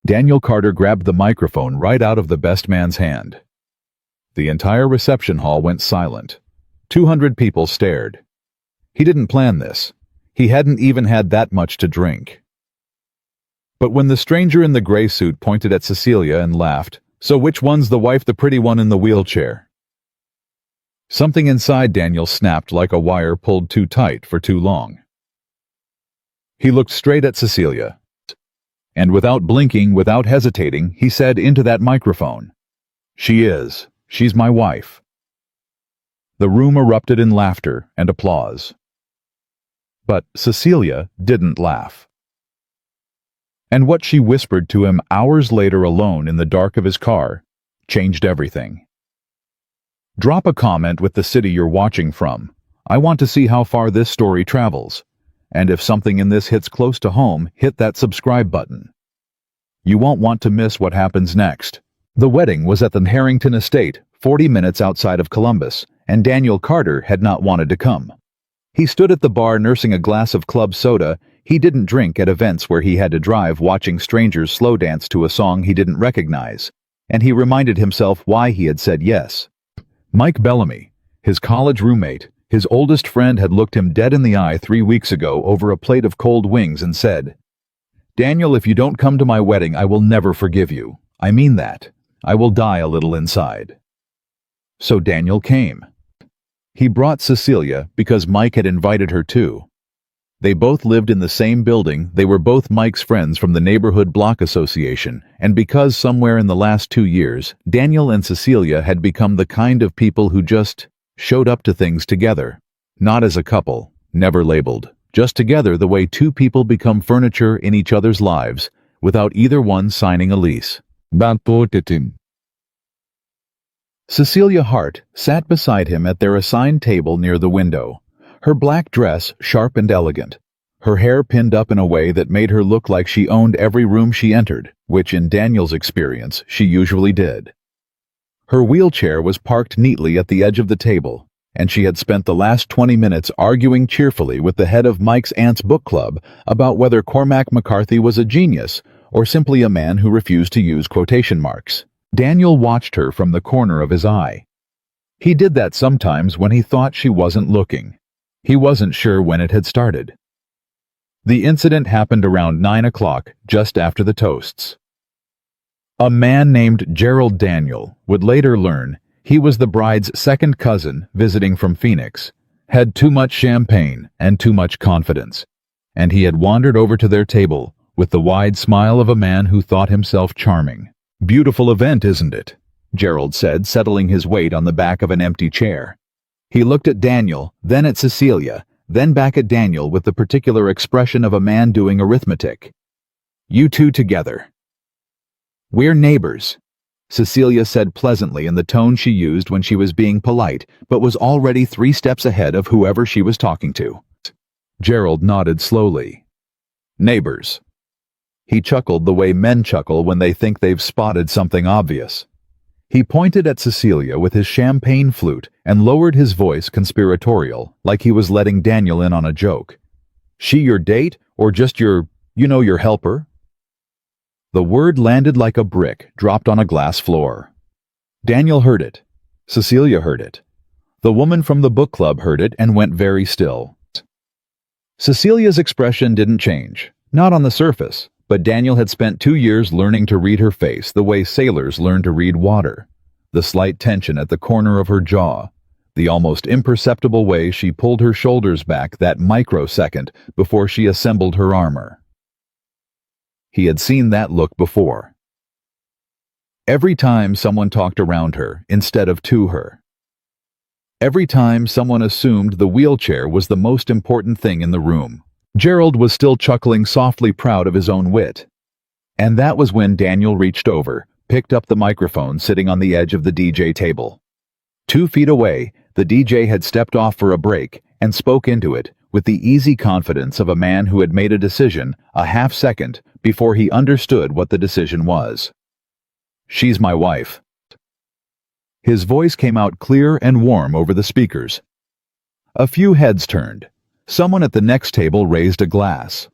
Daniel Carter grabbed the microphone right out of the best man's hand. The entire reception hall went silent. 200 people stared. He didn't plan this. He hadn't even had that much to drink. But when the stranger in the gray suit pointed at Cecilia and laughed, "So which one's the wife, the pretty one in the wheelchair?" Something inside Daniel snapped like a wire pulled too tight for too long. He looked straight at Cecilia, and without blinking, without hesitating, he said into that microphone, "She is. She's my wife." The room erupted in laughter and applause. But Cecilia didn't laugh. And what she whispered to him hours later alone in the dark of his car changed everything. Drop a comment with the city you're watching from. I want to see how far this story travels. And if something in this hits close to home, hit that subscribe button. You won't want to miss what happens next. The wedding was at the Harrington Estate, 40 minutes outside of Columbus, and Daniel Carter had not wanted to come. He stood at the bar nursing a glass of club soda. He didn't drink at events where he had to drive watching strangers slow dance to a song he didn't recognize, and he reminded himself why he had said yes. Mike Bellamy, his college roommate, his oldest friend, had looked him dead in the eye 3 weeks ago over a plate of cold wings and said, "Daniel, if you don't come to my wedding, I will never forgive you. I mean that. I will die a little inside." So Daniel came. He brought Cecilia because Mike had invited her too. They both lived in the same building, they were both Mike's friends from the Neighborhood Block Association, and because somewhere in the last 2 years, Daniel and Cecilia had become the kind of people who just showed up to things together. Not as a couple, never labeled, just together the way two people become furniture in each other's lives, without either one signing a lease. Cecilia Hart sat beside him at their assigned table near the window, her black dress sharp and elegant, her hair pinned up in a way that made her look like she owned every room she entered, which in Daniel's experience she usually did. Her wheelchair was parked neatly at the edge of the table, and she had spent the last 20 minutes arguing cheerfully with the head of Mike's aunt's book club about whether Cormac McCarthy was a genius or simply a man who refused to use quotation marks. Daniel watched her from the corner of his eye. He did that sometimes when he thought she wasn't looking. He wasn't sure when it had started. The incident happened around 9 o'clock, just after the toasts. A man named Gerald Daniel would later learn he was the bride's second cousin visiting from Phoenix, had too much champagne and too much confidence, and he had wandered over to their table with the wide smile of a man who thought himself charming. "Beautiful event, isn't it?" Gerald said, settling his weight on the back of an empty chair. He looked at Daniel, then at Cecilia, then back at Daniel with the particular expression of a man doing arithmetic. "You two together." "We're neighbors," Cecilia said pleasantly in the tone she used when she was being polite, but was already 3 steps ahead of whoever she was talking to. Gerald nodded slowly. "Neighbors." He chuckled the way men chuckle when they think they've spotted something obvious. He pointed at Cecilia with his champagne flute and lowered his voice conspiratorial, like he was letting Daniel in on a joke. "She your date, or just your helper?" The word landed like a brick dropped on a glass floor. Daniel heard it. Cecilia heard it. The woman from the book club heard it and went very still. Cecilia's expression didn't change, not on the surface. But Daniel had spent 2 years learning to read her face the way sailors learn to read water. The slight tension at the corner of her jaw, the almost imperceptible way she pulled her shoulders back that microsecond before she assembled her armor. He had seen that look before. Every time someone talked around her instead of to her. Every time someone assumed the wheelchair was the most important thing in the room. Gerald was still chuckling softly, proud of his own wit. And that was when Daniel reached over, picked up the microphone sitting on the edge of the DJ table. 2 feet away, the DJ had stepped off for a break and spoke into it with the easy confidence of a man who had made a decision a half second before he understood what the decision was. "She's my wife." His voice came out clear and warm over the speakers. A few heads turned. Someone at the next table raised a glass.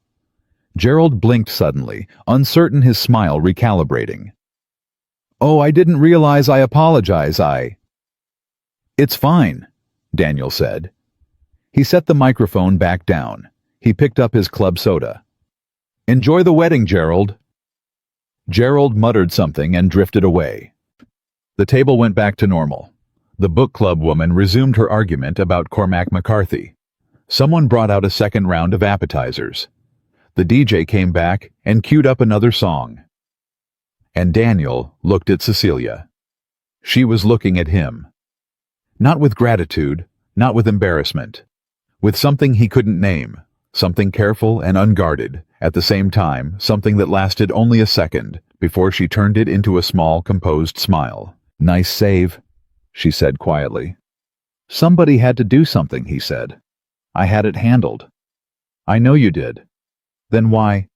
Gerald blinked suddenly, uncertain, his smile recalibrating. "Oh, I didn't realize. I apologize. It's fine," Daniel said. He set the microphone back down. He picked up his club soda. "Enjoy the wedding, Gerald." Gerald muttered something and drifted away. The table went back to normal. The book club woman resumed her argument about Cormac McCarthy. Someone brought out a second round of appetizers. The DJ came back and queued up another song. And Daniel looked at Cecilia. She was looking at him. Not with gratitude, not with embarrassment. With something he couldn't name, something careful and unguarded, at the same time something that lasted only a second before she turned it into a small, composed smile. "Nice save," she said quietly. "Somebody had to do something," he said. "I had it handled." "I know you did." "Then why?"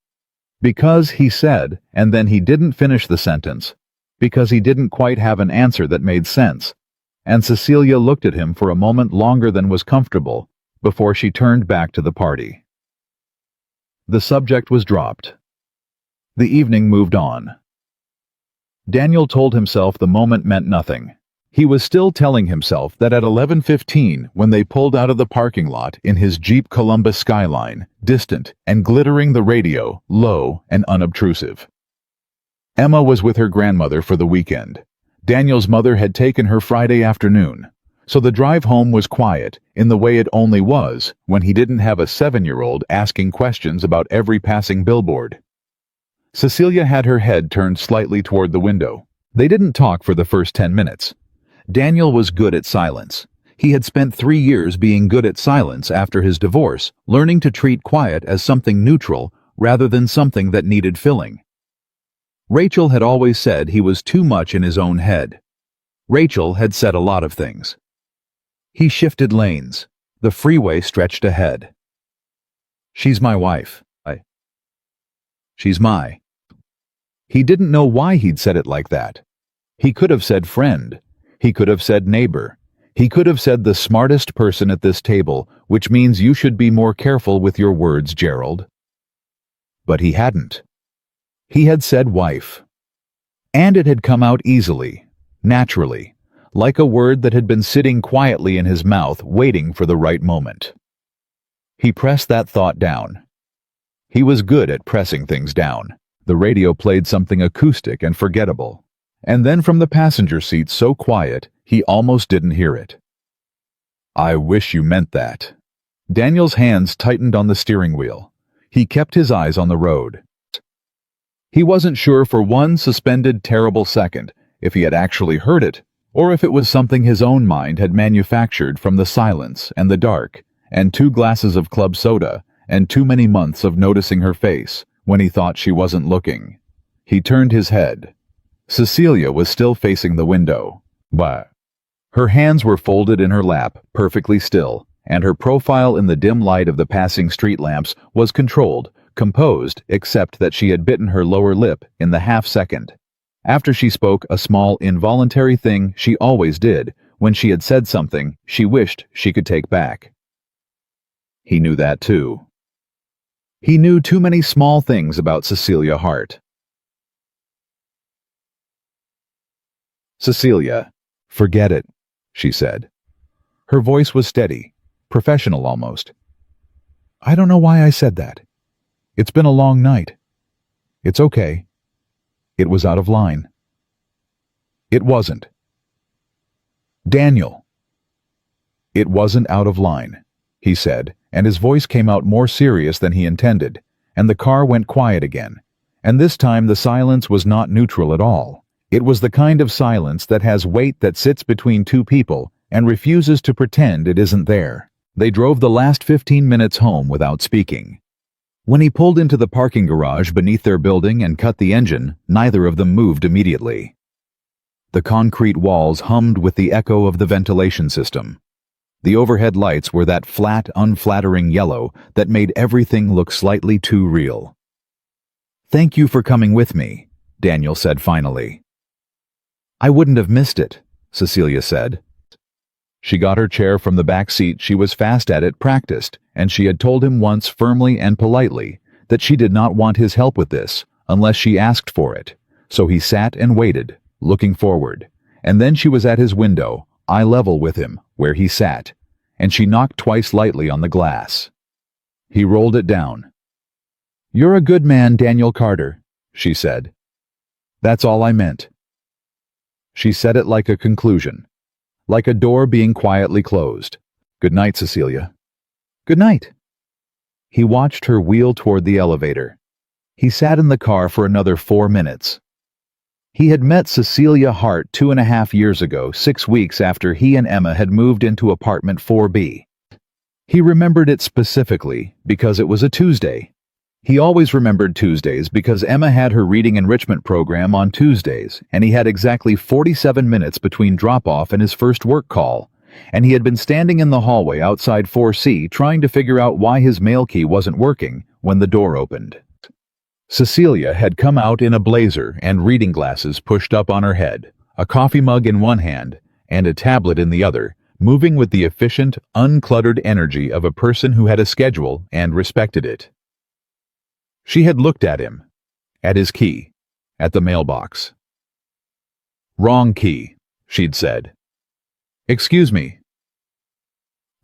"Because," he said, and then he didn't finish the sentence. Because he didn't quite have an answer that made sense. And Cecilia looked at him for a moment longer than was comfortable before she turned back to the party. The subject was dropped. The evening moved on. Daniel told himself the moment meant nothing. He was still telling himself that at 11:15, when they pulled out of the parking lot in his Jeep Columbus Skyline, distant and glittering, the radio low and unobtrusive. Emma was with her grandmother for the weekend. Daniel's mother had taken her Friday afternoon, so the drive home was quiet in the way it only was when he didn't have a 7-year-old asking questions about every passing billboard. Cecilia had her head turned slightly toward the window. They didn't talk for the first 10 minutes. Daniel was good at silence. He had spent 3 years being good at silence after his divorce, learning to treat quiet as something neutral rather than something that needed filling. Rachel had always said he was too much in his own head. Rachel had said a lot of things. He shifted lanes. The freeway stretched ahead. "She's my wife. She's my..." He didn't know why he'd said it like that. He could have said friend. He could have said neighbor. He could have said the smartest person at this table, which means you should be more careful with your words, Gerald. But he hadn't. He had said wife. And it had come out easily, naturally, like a word that had been sitting quietly in his mouth waiting for the right moment. He pressed that thought down. He was good at pressing things down. The radio played something acoustic and forgettable. And then from the passenger seat, so quiet, he almost didn't hear it. "I wish you meant that." Daniel's hands tightened on the steering wheel. He kept his eyes on the road. He wasn't sure for one suspended terrible second if he had actually heard it, or if it was something his own mind had manufactured from the silence and the dark, and 2 glasses of club soda, and too many months of noticing her face when he thought she wasn't looking. He turned his head. Cecilia was still facing the window. But her hands were folded in her lap, perfectly still, and her profile in the dim light of the passing street lamps was controlled, composed, except that she had bitten her lower lip in the half-second. After she spoke a small, involuntary thing she always did when she had said something she wished she could take back. He knew that too. He knew too many small things about Cecilia Hart. "Cecilia, forget it," she said. Her voice was steady, professional almost. "I don't know why I said that. It's been a long night. It's okay." It was out of line. It wasn't. "Daniel." "It wasn't out of line," he said, and his voice came out more serious than he intended, and the car went quiet again. And this time the silence was not neutral at all. It was the kind of silence that has weight, that sits between two people and refuses to pretend it isn't there. They drove the last 15 minutes home without speaking. When he pulled into the parking garage beneath their building and cut the engine, neither of them moved immediately. The concrete walls hummed with the echo of the ventilation system. The overhead lights were that flat, unflattering yellow that made everything look slightly too real. "Thank you for coming with me," Daniel said finally. "I wouldn't have missed it," Cecilia said. She got her chair from the back seat. She was fast at it, practiced, and she had told him once firmly and politely, that she did not want his help with this, unless she asked for it. So he sat and waited, looking forward. And then she was at his window, eye level with him, where he sat, and she knocked twice lightly on the glass. He rolled it down. "You're a good man, Daniel Carter," she said. "That's all I meant." She said it like a conclusion, like a door being quietly closed. "Good night, Cecilia." "Good night." He watched her wheel toward the elevator. He sat in the car for another 4 minutes. He had met Cecilia Hart 2.5 years ago, 6 weeks after he and Emma had moved into apartment 4B. He remembered it specifically because it was a Tuesday. He always remembered Tuesdays because Emma had her reading enrichment program on Tuesdays, and he had exactly 47 minutes between drop-off and his first work call, and he had been standing in the hallway outside 4C trying to figure out why his mail key wasn't working when the door opened. Cecilia had come out in a blazer and reading glasses pushed up on her head, a coffee mug in one hand and a tablet in the other, moving with the efficient, uncluttered energy of a person who had a schedule and respected it. She had looked at him, at his key, at the mailbox. "Wrong key," she'd said. "Excuse me."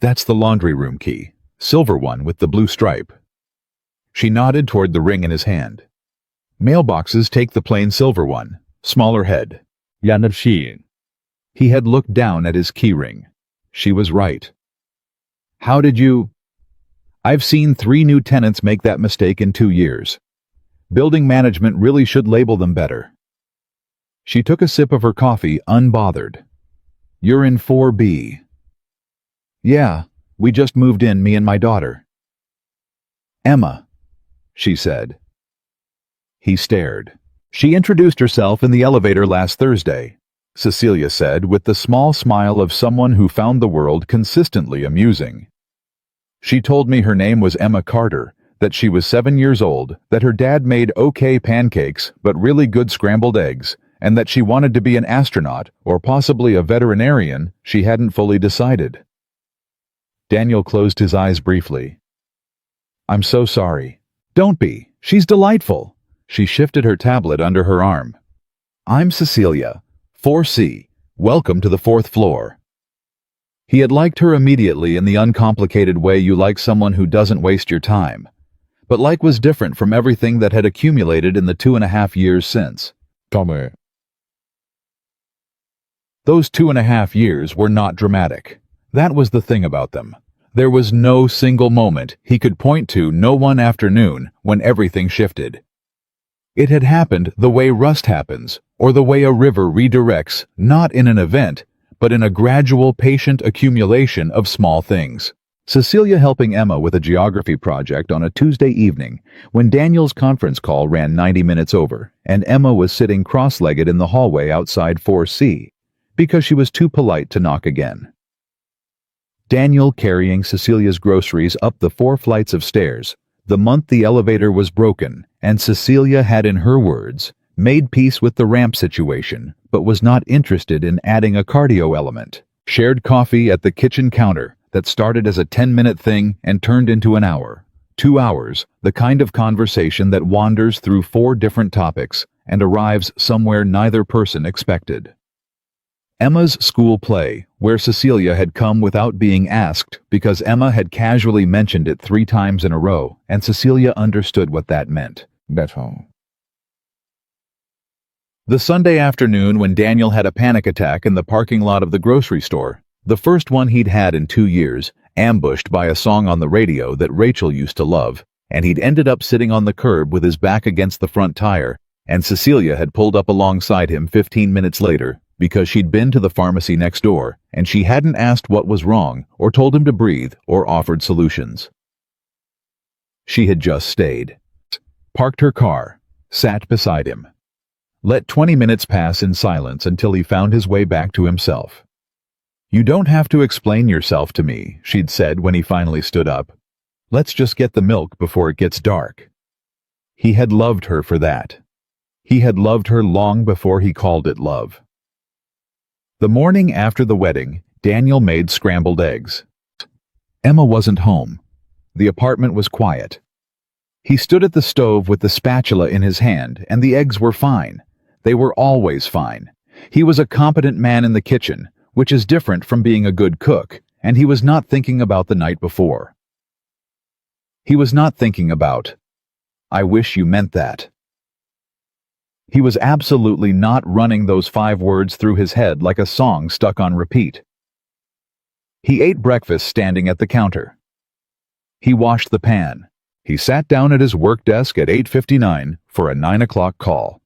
"That's the laundry room key, silver one with the blue stripe." She nodded toward the ring in his hand. "Mailboxes take the plain silver one, smaller head." He had looked down at his key ring. She was right. "How did you—" "I've seen 3 new tenants make that mistake in 2 years. Building management really should label them better." She took a sip of her coffee, unbothered. "You're in 4B. "Yeah, we just moved in, me and my daughter." "Emma," she said. He stared. "She introduced herself in the elevator last Thursday," Cecilia said with the small smile of someone who found the world consistently amusing. "She told me her name was Emma Carter, that she was 7 years old, that her dad made okay pancakes but really good scrambled eggs, and that she wanted to be an astronaut or possibly a veterinarian. She hadn't fully decided." Daniel closed his eyes briefly. "I'm so sorry." "Don't be. She's delightful." She shifted her tablet under her arm. "I'm Cecilia, 4C. Welcome to the 4th floor." He had liked her immediately in the uncomplicated way you like someone who doesn't waste your time. But like was different from everything that had accumulated in the 2.5 years since. Those 2.5 years were not dramatic. That was the thing about them. There was no single moment he could point to, no one afternoon, when everything shifted. It had happened the way rust happens, or the way a river redirects, not in an event, but in a gradual, patient accumulation of small things. Cecilia helping Emma with a geography project on a Tuesday evening, when Daniel's conference call ran 90 minutes over, and Emma was sitting cross-legged in the hallway outside 4C, because she was too polite to knock again. Daniel carrying Cecilia's groceries up the 4 flights of stairs, the month the elevator was broken, and Cecilia had, in her words, made peace with the ramp situation, but was not interested in adding a cardio element. Shared coffee at the kitchen counter that started as a 10-minute thing and turned into an hour. 2 hours, the kind of conversation that wanders through 4 different topics and arrives somewhere neither person expected. Emma's school play, where Cecilia had come without being asked because Emma had casually mentioned it 3 times in a row, and Cecilia understood what that meant. That's all. The Sunday afternoon when Daniel had a panic attack in the parking lot of the grocery store, the first one he'd had in 2 years, ambushed by a song on the radio that Rachel used to love, and he'd ended up sitting on the curb with his back against the front tire, and Cecilia had pulled up alongside him 15 minutes later because she'd been to the pharmacy next door, and she hadn't asked what was wrong or told him to breathe or offered solutions. She had just stayed. Parked her car, sat beside him. Let 20 minutes pass in silence until he found his way back to himself. "You don't have to explain yourself to me," she'd said when he finally stood up. "Let's just get the milk before it gets dark." He had loved her for that. He had loved her long before he called it love. The morning after the wedding, Daniel made scrambled eggs. Emma wasn't home. The apartment was quiet. He stood at the stove with the spatula in his hand, and the eggs were fine. They were always fine. He was a competent man in the kitchen, which is different from being a good cook, and he was not thinking about the night before. He was not thinking about, "I wish you meant that." He was absolutely not running those 5 words through his head like a song stuck on repeat. He ate breakfast standing at the counter. He washed the pan. He sat down at his work desk at 8:59 for a 9 o'clock call.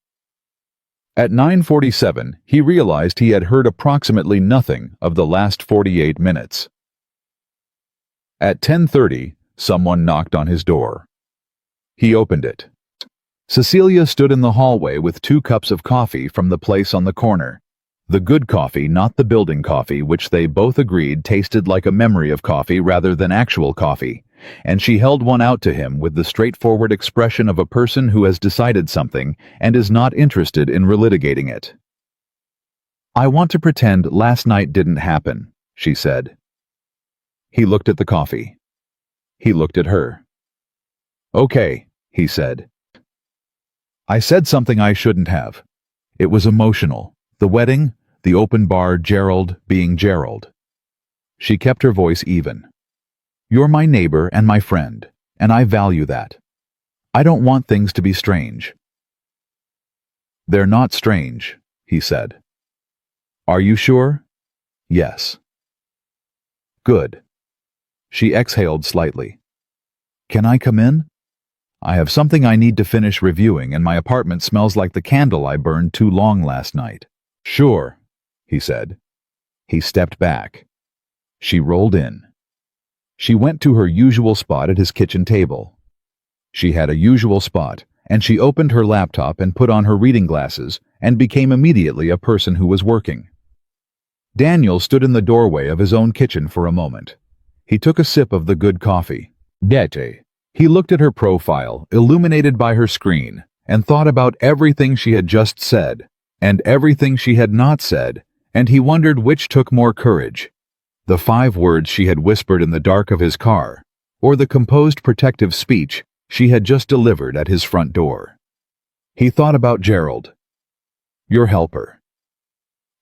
At 9:47, he realized he had heard approximately nothing of the last 48 minutes. At 10:30, someone knocked on his door. He opened it. Cecilia stood in the hallway with 2 cups of coffee from the place on the corner. The good coffee, not the building coffee, which they both agreed tasted like a memory of coffee rather than actual coffee, and she held one out to him with the straightforward expression of a person who has decided something and is not interested in relitigating it. "I want to pretend last night didn't happen," she said. He looked at the coffee. He looked at her. "Okay," he said. "I said something I shouldn't have. It was emotional. The wedding, the open bar, Gerald being Gerald." She kept her voice even. "You're my neighbor and my friend, and I value that. I don't want things to be strange." "They're not strange," he said. "Are you sure?" "Yes." "Good." She exhaled slightly. "Can I come in? I have something I need to finish reviewing, and my apartment smells like the candle I burned too long last night." "Sure," he said. He stepped back. She rolled in. She went to her usual spot at his kitchen table. She had a usual spot, and she opened her laptop and put on her reading glasses and became immediately a person who was working. Daniel stood in the doorway of his own kitchen for a moment. He took a sip of the good coffee. Dete. He looked at her profile, illuminated by her screen, and thought about everything she had just said, and everything she had not said, and he wondered which took more courage. The 5 words she had whispered in the dark of his car, or the composed protective speech she had just delivered at his front door. He thought about Gerald. Your helper.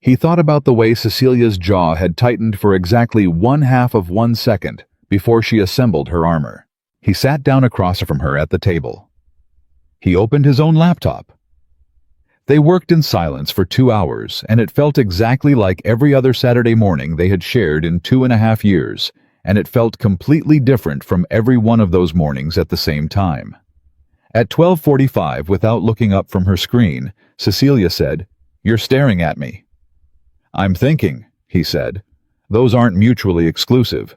He thought about the way Cecilia's jaw had tightened for exactly 1/2 of 1 second before she assembled her armor. He sat down across from her at the table. He opened his own laptop. They worked in silence for 2 hours, and it felt exactly like every other Saturday morning they had shared in 2.5 years, and it felt completely different from every one of those mornings at the same time. At 12:45, without looking up from her screen, Cecilia said, "You're staring at me." "I'm thinking," he said. "Those aren't mutually exclusive."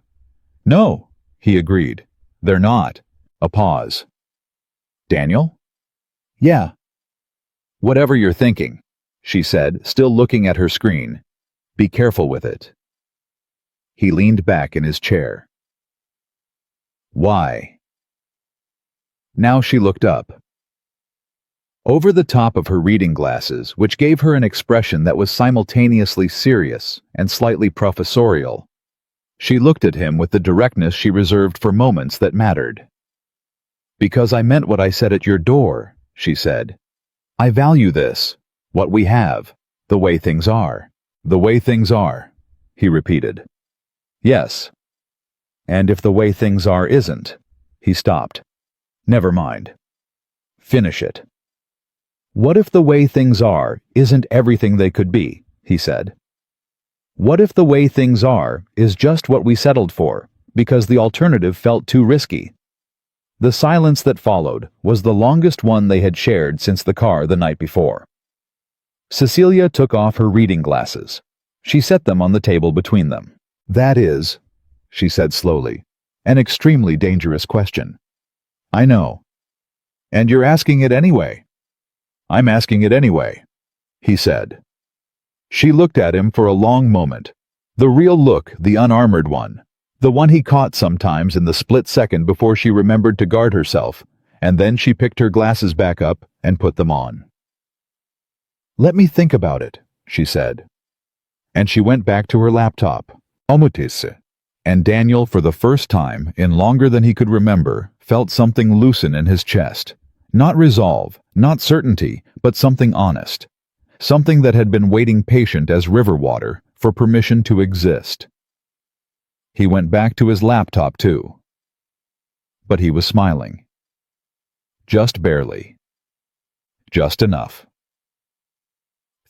"No," he agreed. "They're not." A pause. "Daniel?" "Yeah." "Whatever you're thinking," she said, still looking at her screen. "Be careful with it." He leaned back in his chair. "Why?" Now she looked up. Over the top of her reading glasses, which gave her an expression that was simultaneously serious and slightly professorial, she looked at him with the directness she reserved for moments that mattered. "Because I meant what I said at your door," she said. "I value this, what we have, the way things are." "The way things are," he repeated. "Yes." "And if the way things are isn't," he stopped. "Never mind. Finish it." "What if the way things are isn't everything they could be?" he said. "What if the way things are is just what we settled for, because the alternative felt too risky?" The silence that followed was the longest one they had shared since the car the night before. Cecilia took off her reading glasses. She set them on the table between them. "That is," she said slowly, "an extremely dangerous question." "I know. And you're asking it anyway." "I'm asking it anyway," he said. She looked at him for a long moment. The real look, the unarmored one. The one he caught sometimes in the split second before she remembered to guard herself, and then she picked her glasses back up and put them on. "Let me think about it," she said. And she went back to her laptop. Omutisse. And Daniel, for the first time in longer than he could remember, felt something loosen in his chest. Not resolve, not certainty, but something honest. Something that had been waiting patient as river water for permission to exist. He went back to his laptop too. But he was smiling. Just barely. Just enough.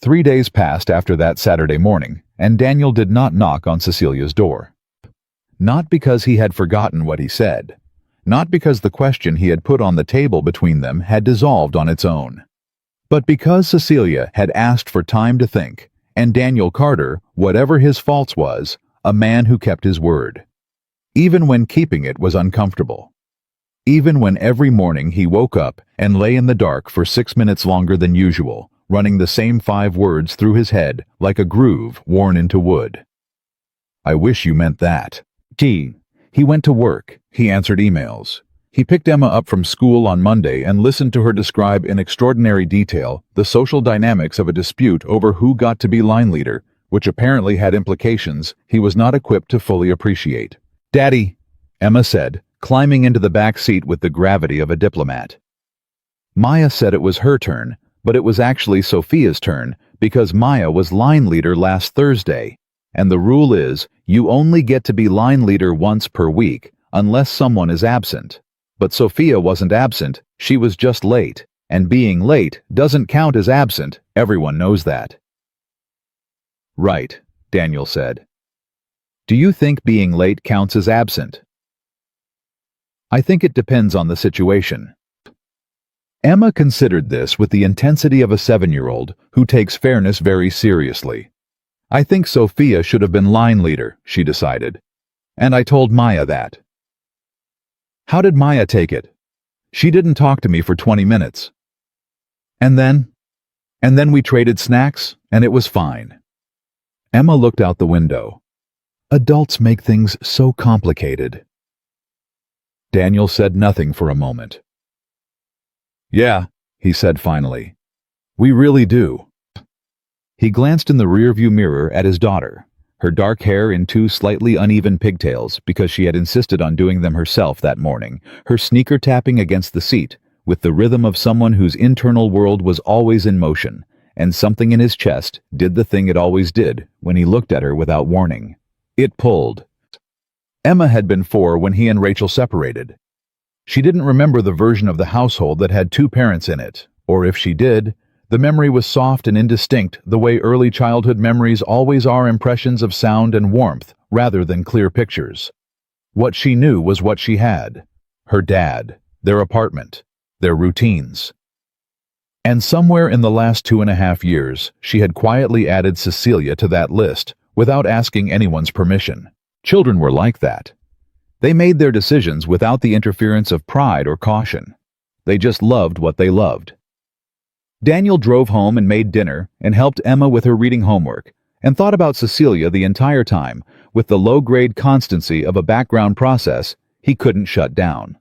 3 days passed after that Saturday morning, and Daniel did not knock on Cecilia's door. Not because he had forgotten what he said. Not because the question he had put on the table between them had dissolved on its own. But because Cecilia had asked for time to think, and Daniel Carter, whatever his faults was, a man who kept his word. Even when keeping it was uncomfortable. Even when every morning he woke up and lay in the dark for 6 minutes longer than usual, running the same 5 words through his head like a groove worn into wood. I wish you meant that. He went to work. He answered emails. He picked Emma up from school on Monday and listened to her describe in extraordinary detail the social dynamics of a dispute over who got to be line leader, which apparently had implications he was not equipped to fully appreciate. "Daddy," Emma said, climbing into the back seat with the gravity of a diplomat. Maya said it was her turn, but it was actually Sophia's turn because Maya was line leader last Thursday, and the rule is you only get to be line leader once per week unless someone is absent. But Sophia wasn't absent, she was just late, and being late doesn't count as absent, everyone knows that. Right, Daniel said. Do you think being late counts as absent? I think it depends on the situation. Emma considered this with the intensity of a 7-year-old who takes fairness very seriously. I think Sophia should have been line leader, she decided. And I told Maya that. How did Maya take it? She didn't talk to me for 20 minutes. And then we traded snacks, and it was fine. Emma looked out the window. Adults make things so complicated. Daniel said nothing for a moment. Yeah, he said finally. We really do. He glanced in the rearview mirror at his daughter, her dark hair in 2 slightly uneven pigtails because she had insisted on doing them herself that morning, her sneaker tapping against the seat with the rhythm of someone whose internal world was always in motion, and something in his chest did the thing it always did when he looked at her without warning. It pulled. Emma had been 4 when he and Rachel separated. She didn't remember the version of the household that had 2 parents in it, or if she did, the memory was soft and indistinct the way early childhood memories always are, impressions of sound and warmth rather than clear pictures. What she knew was what she had. Her dad, their apartment, their routines. And somewhere in the last 2.5 years, she had quietly added Cecilia to that list without asking anyone's permission. Children were like that. They made their decisions without the interference of pride or caution. They just loved what they loved. Daniel drove home and made dinner and helped Emma with her reading homework and thought about Cecilia the entire time with the low-grade constancy of a background process he couldn't shut down.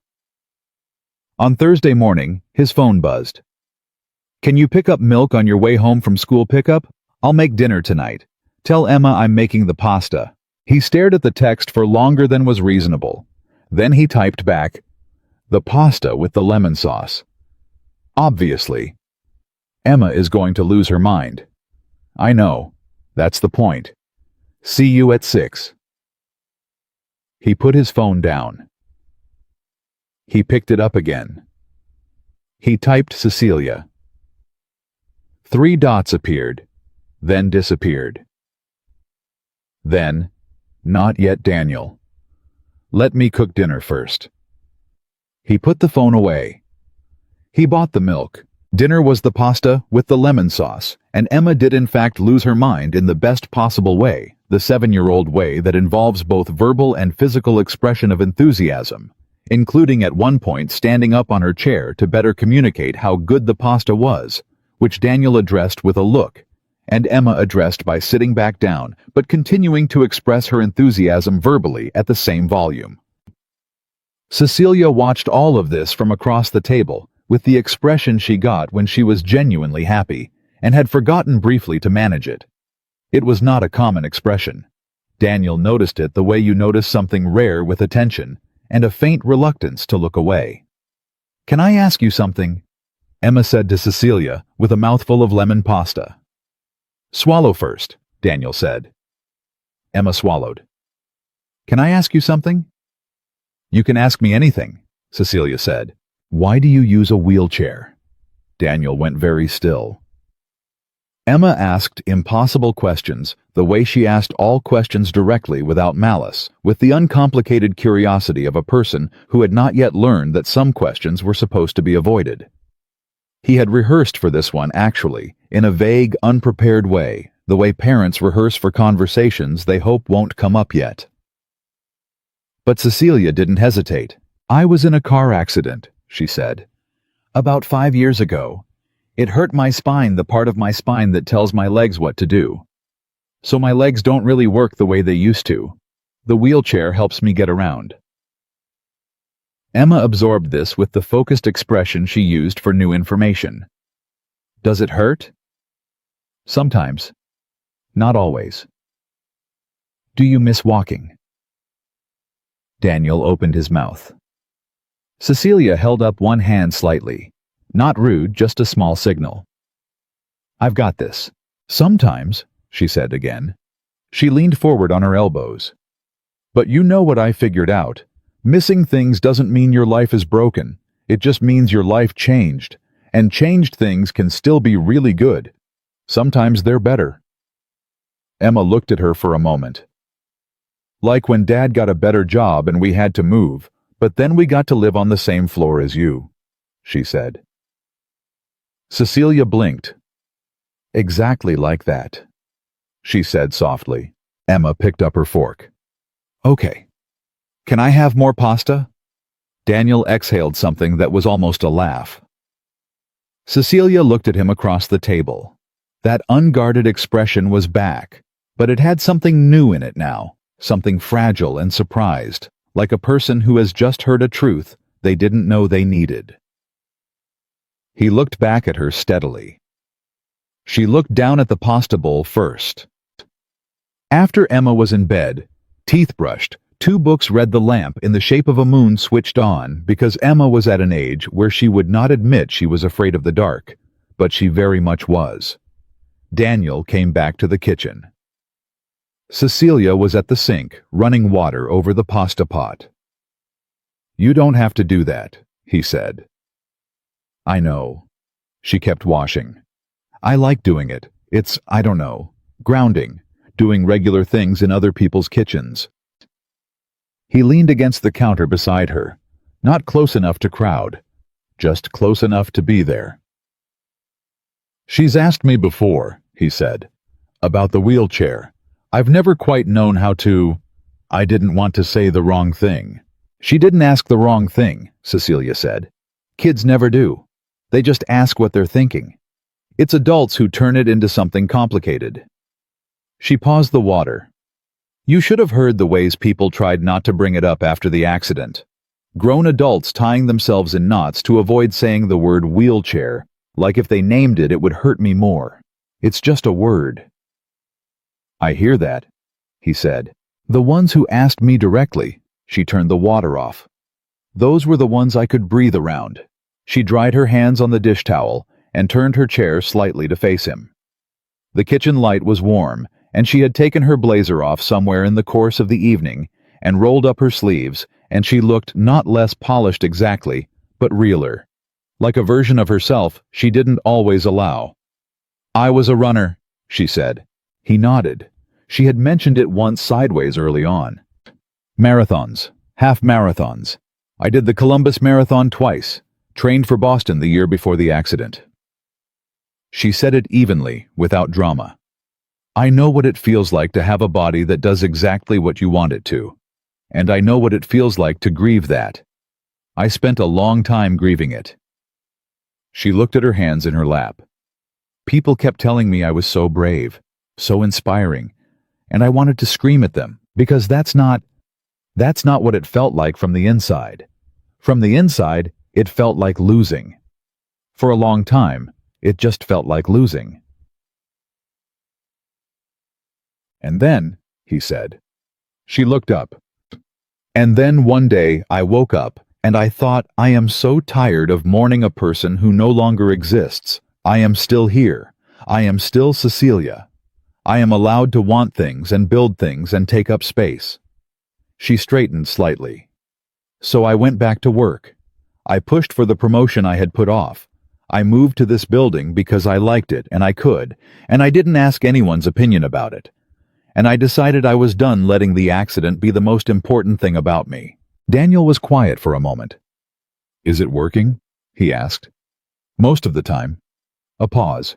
On Thursday morning, his phone buzzed. Can you pick up milk on your way home from school pickup? I'll make dinner tonight. Tell Emma I'm making the pasta. He stared at the text for longer than was reasonable. Then he typed back, the pasta with the lemon sauce. Obviously. Emma is going to lose her mind. I know. That's the point. See you at 6. He put his phone down. He picked it up again. He typed Cecilia. 3 dots appeared, then disappeared. Then, not yet Daniel. Let me cook dinner first. He put the phone away. He bought the milk. Dinner was the pasta with the lemon sauce, and Emma did in fact lose her mind in the best possible way, the 7-year-old way that involves both verbal and physical expression of enthusiasm, including at one point standing up on her chair to better communicate how good the pasta was, which Daniel addressed with a look, and Emma addressed by sitting back down but continuing to express her enthusiasm verbally at the same volume. Cecilia watched all of this from across the table with the expression she got when she was genuinely happy and had forgotten briefly to manage it. It was not a common expression. Daniel noticed it the way you notice something rare with attention, and a faint reluctance to look away. "Can I ask you something?" Emma said to Cecilia with a mouthful of lemon pasta. "Swallow first," Daniel said. Emma swallowed. "Can I ask you something?" "You can ask me anything," Cecilia said. "Why do you use a wheelchair?" Daniel went very still. Emma asked impossible questions the way she asked all questions directly without malice, with the uncomplicated curiosity of a person who had not yet learned that some questions were supposed to be avoided. He had rehearsed for this one, actually, in a vague, unprepared way, the way parents rehearse for conversations they hope won't come up yet. But Cecilia didn't hesitate. "I was in a car accident," she said. "About 5 years ago. It hurt my spine, the part of my spine that tells my legs what to do. So my legs don't really work the way they used to. The wheelchair helps me get around." Emma absorbed this with the focused expression she used for new information. "Does it hurt?" "Sometimes. Not always." "Do you miss walking?" Daniel opened his mouth. Cecilia held up one hand slightly. Not rude, just a small signal. "I've got this." "Sometimes," she said again. She leaned forward on her elbows. "But you know what I figured out. Missing things doesn't mean your life is broken. It just means your life changed. And changed things can still be really good. Sometimes they're better." Emma looked at her for a moment. "Like when Dad got a better job and we had to move, but then we got to live on the same floor as you," she said. Cecilia blinked. "Exactly like that," she said softly. Emma picked up her fork. "Okay. Can I have more pasta?" Daniel exhaled something that was almost a laugh. Cecilia looked at him across the table. That unguarded expression was back, but it had something new in it now, something fragile and surprised, like a person who has just heard a truth they didn't know they needed. He looked back at her steadily. She looked down at the pasta bowl first. After Emma was in bed, teeth brushed, 2 books read the lamp in the shape of a moon switched on because Emma was at an age where she would not admit she was afraid of the dark, but she very much was. Daniel came back to the kitchen. Cecilia was at the sink, running water over the pasta pot. "You don't have to do that," he said. "I know." She kept washing. "I like doing it. It's, I don't know, grounding, doing regular things in other people's kitchens." He leaned against the counter beside her, not close enough to crowd, just close enough to be there. "She's asked me before," he said, "about the wheelchair. I've never quite known how to... I didn't want to say the wrong thing." "She didn't ask the wrong thing," Cecilia said. "Kids never do. They just ask what they're thinking. It's adults who turn it into something complicated." She paused the water. "You should have heard the ways people tried not to bring it up after the accident. Grown adults tying themselves in knots to avoid saying the word wheelchair, like if they named it, it would hurt me more. It's just a word." "I hear that," he said. "The ones who asked me directly," she turned the water off. "Those were the ones I could breathe around." She dried her hands on the dish towel and turned her chair slightly to face him. The kitchen light was warm, and she had taken her blazer off somewhere in the course of the evening and rolled up her sleeves, and she looked not less polished exactly, but realer, like a version of herself she didn't always allow. "I was a runner," she said. He nodded. She had mentioned it once sideways early on. "Marathons, half marathons. I did the Columbus Marathon twice. Trained for Boston the year before the accident." She said it evenly, without drama. "I know what it feels like to have a body that does exactly what you want it to. And I know what it feels like to grieve that. I spent a long time grieving it." She looked at her hands in her lap. "People kept telling me I was so brave, so inspiring, and I wanted to scream at them, because that's not what it felt like from the inside. From the inside, it felt like losing. For a long time, it just felt like losing." "And then," he said. She looked up. And then one day I woke up and I thought, I am so tired of mourning a person who no longer exists. I am still here. I am still Cecilia. I am allowed to want things and build things and take up space. She straightened slightly. So I went back to work. I pushed for the promotion I had put off. I moved to this building because I liked it and I could, and I didn't ask anyone's opinion about it. And I decided I was done letting the accident be the most important thing about me. Daniel was quiet for a moment. Is it working? He asked. Most of the time. A pause.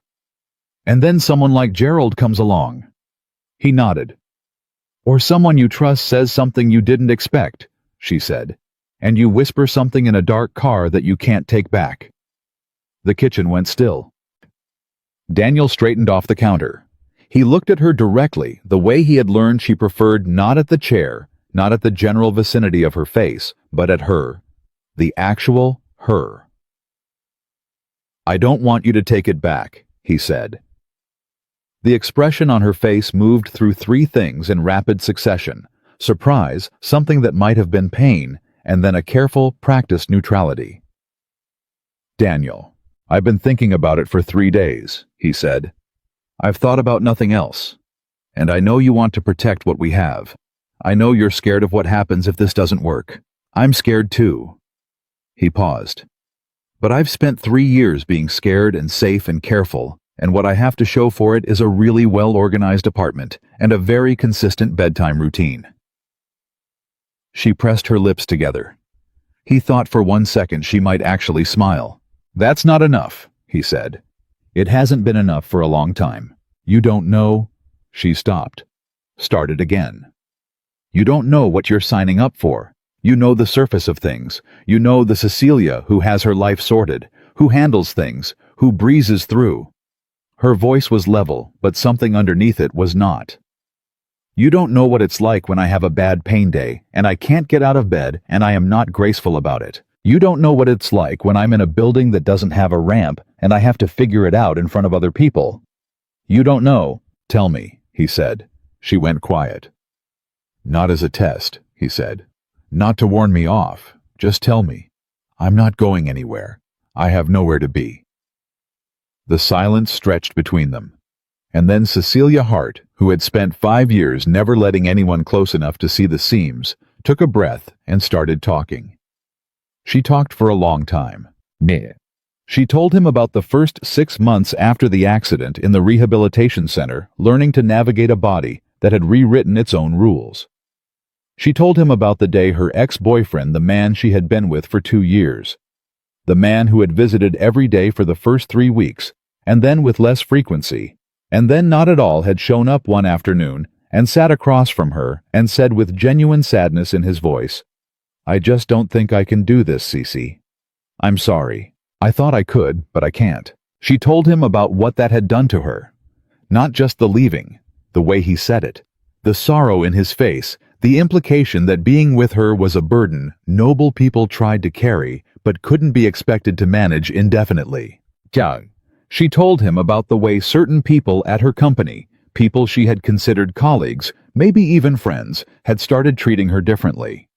And then someone like Gerald comes along. He nodded. Or someone you trust says something you didn't expect, she said, and you whisper something in a dark car that you can't take back. The kitchen went still. Daniel straightened off the counter. He looked at her directly, the way he had learned she preferred, not at the chair, not at the general vicinity of her face, but at her. The actual her. I don't want you to take it back, he said. The expression on her face moved through three things in rapid succession: surprise, something that might have been pain, and then a careful, practiced neutrality. Daniel, I've been thinking about it for 3 days, he said. I've thought about nothing else. And I know you want to protect what we have. I know you're scared of what happens if this doesn't work. I'm scared too. He paused. But I've spent 3 years being scared and safe and careful, and what I have to show for it is a really well-organized apartment and a very consistent bedtime routine. She pressed her lips together. He thought for 1 second she might actually smile. That's not enough, he said. It hasn't been enough for a long time. You don't know. She stopped. Started again. You don't know what you're signing up for. You know the surface of things. You know the Cecilia who has her life sorted, who handles things, who breezes through. Her voice was level, but something underneath it was not. You don't know what it's like when I have a bad pain day, and I can't get out of bed, and I am not graceful about it. You don't know what it's like when I'm in a building that doesn't have a ramp, and I have to figure it out in front of other people. You don't know. Tell me, he said. She went quiet. Not as a test, he said. Not to warn me off. Just tell me. I'm not going anywhere. I have nowhere to be. The silence stretched between them. And then Cecilia Hart, who had spent 5 years never letting anyone close enough to see the seams, took a breath and started talking. She talked for a long time. Meh. She told him about the first 6 months after the accident in the rehabilitation center, learning to navigate a body that had rewritten its own rules. She told him about the day her ex-boyfriend, the man she had been with for 2 years, the man who had visited every day for the first 3 weeks, and then with less frequency, and then not at all, had shown up one afternoon and sat across from her and said with genuine sadness in his voice, I just don't think I can do this, Cece. I'm sorry. I thought I could, but I can't. She told him about what that had done to her. Not just the leaving, the way he said it, the sorrow in his face, the implication that being with her was a burden noble people tried to carry but couldn't be expected to manage indefinitely. She told him about the way certain people at her company, people she had considered colleagues, maybe even friends, had started treating her differently.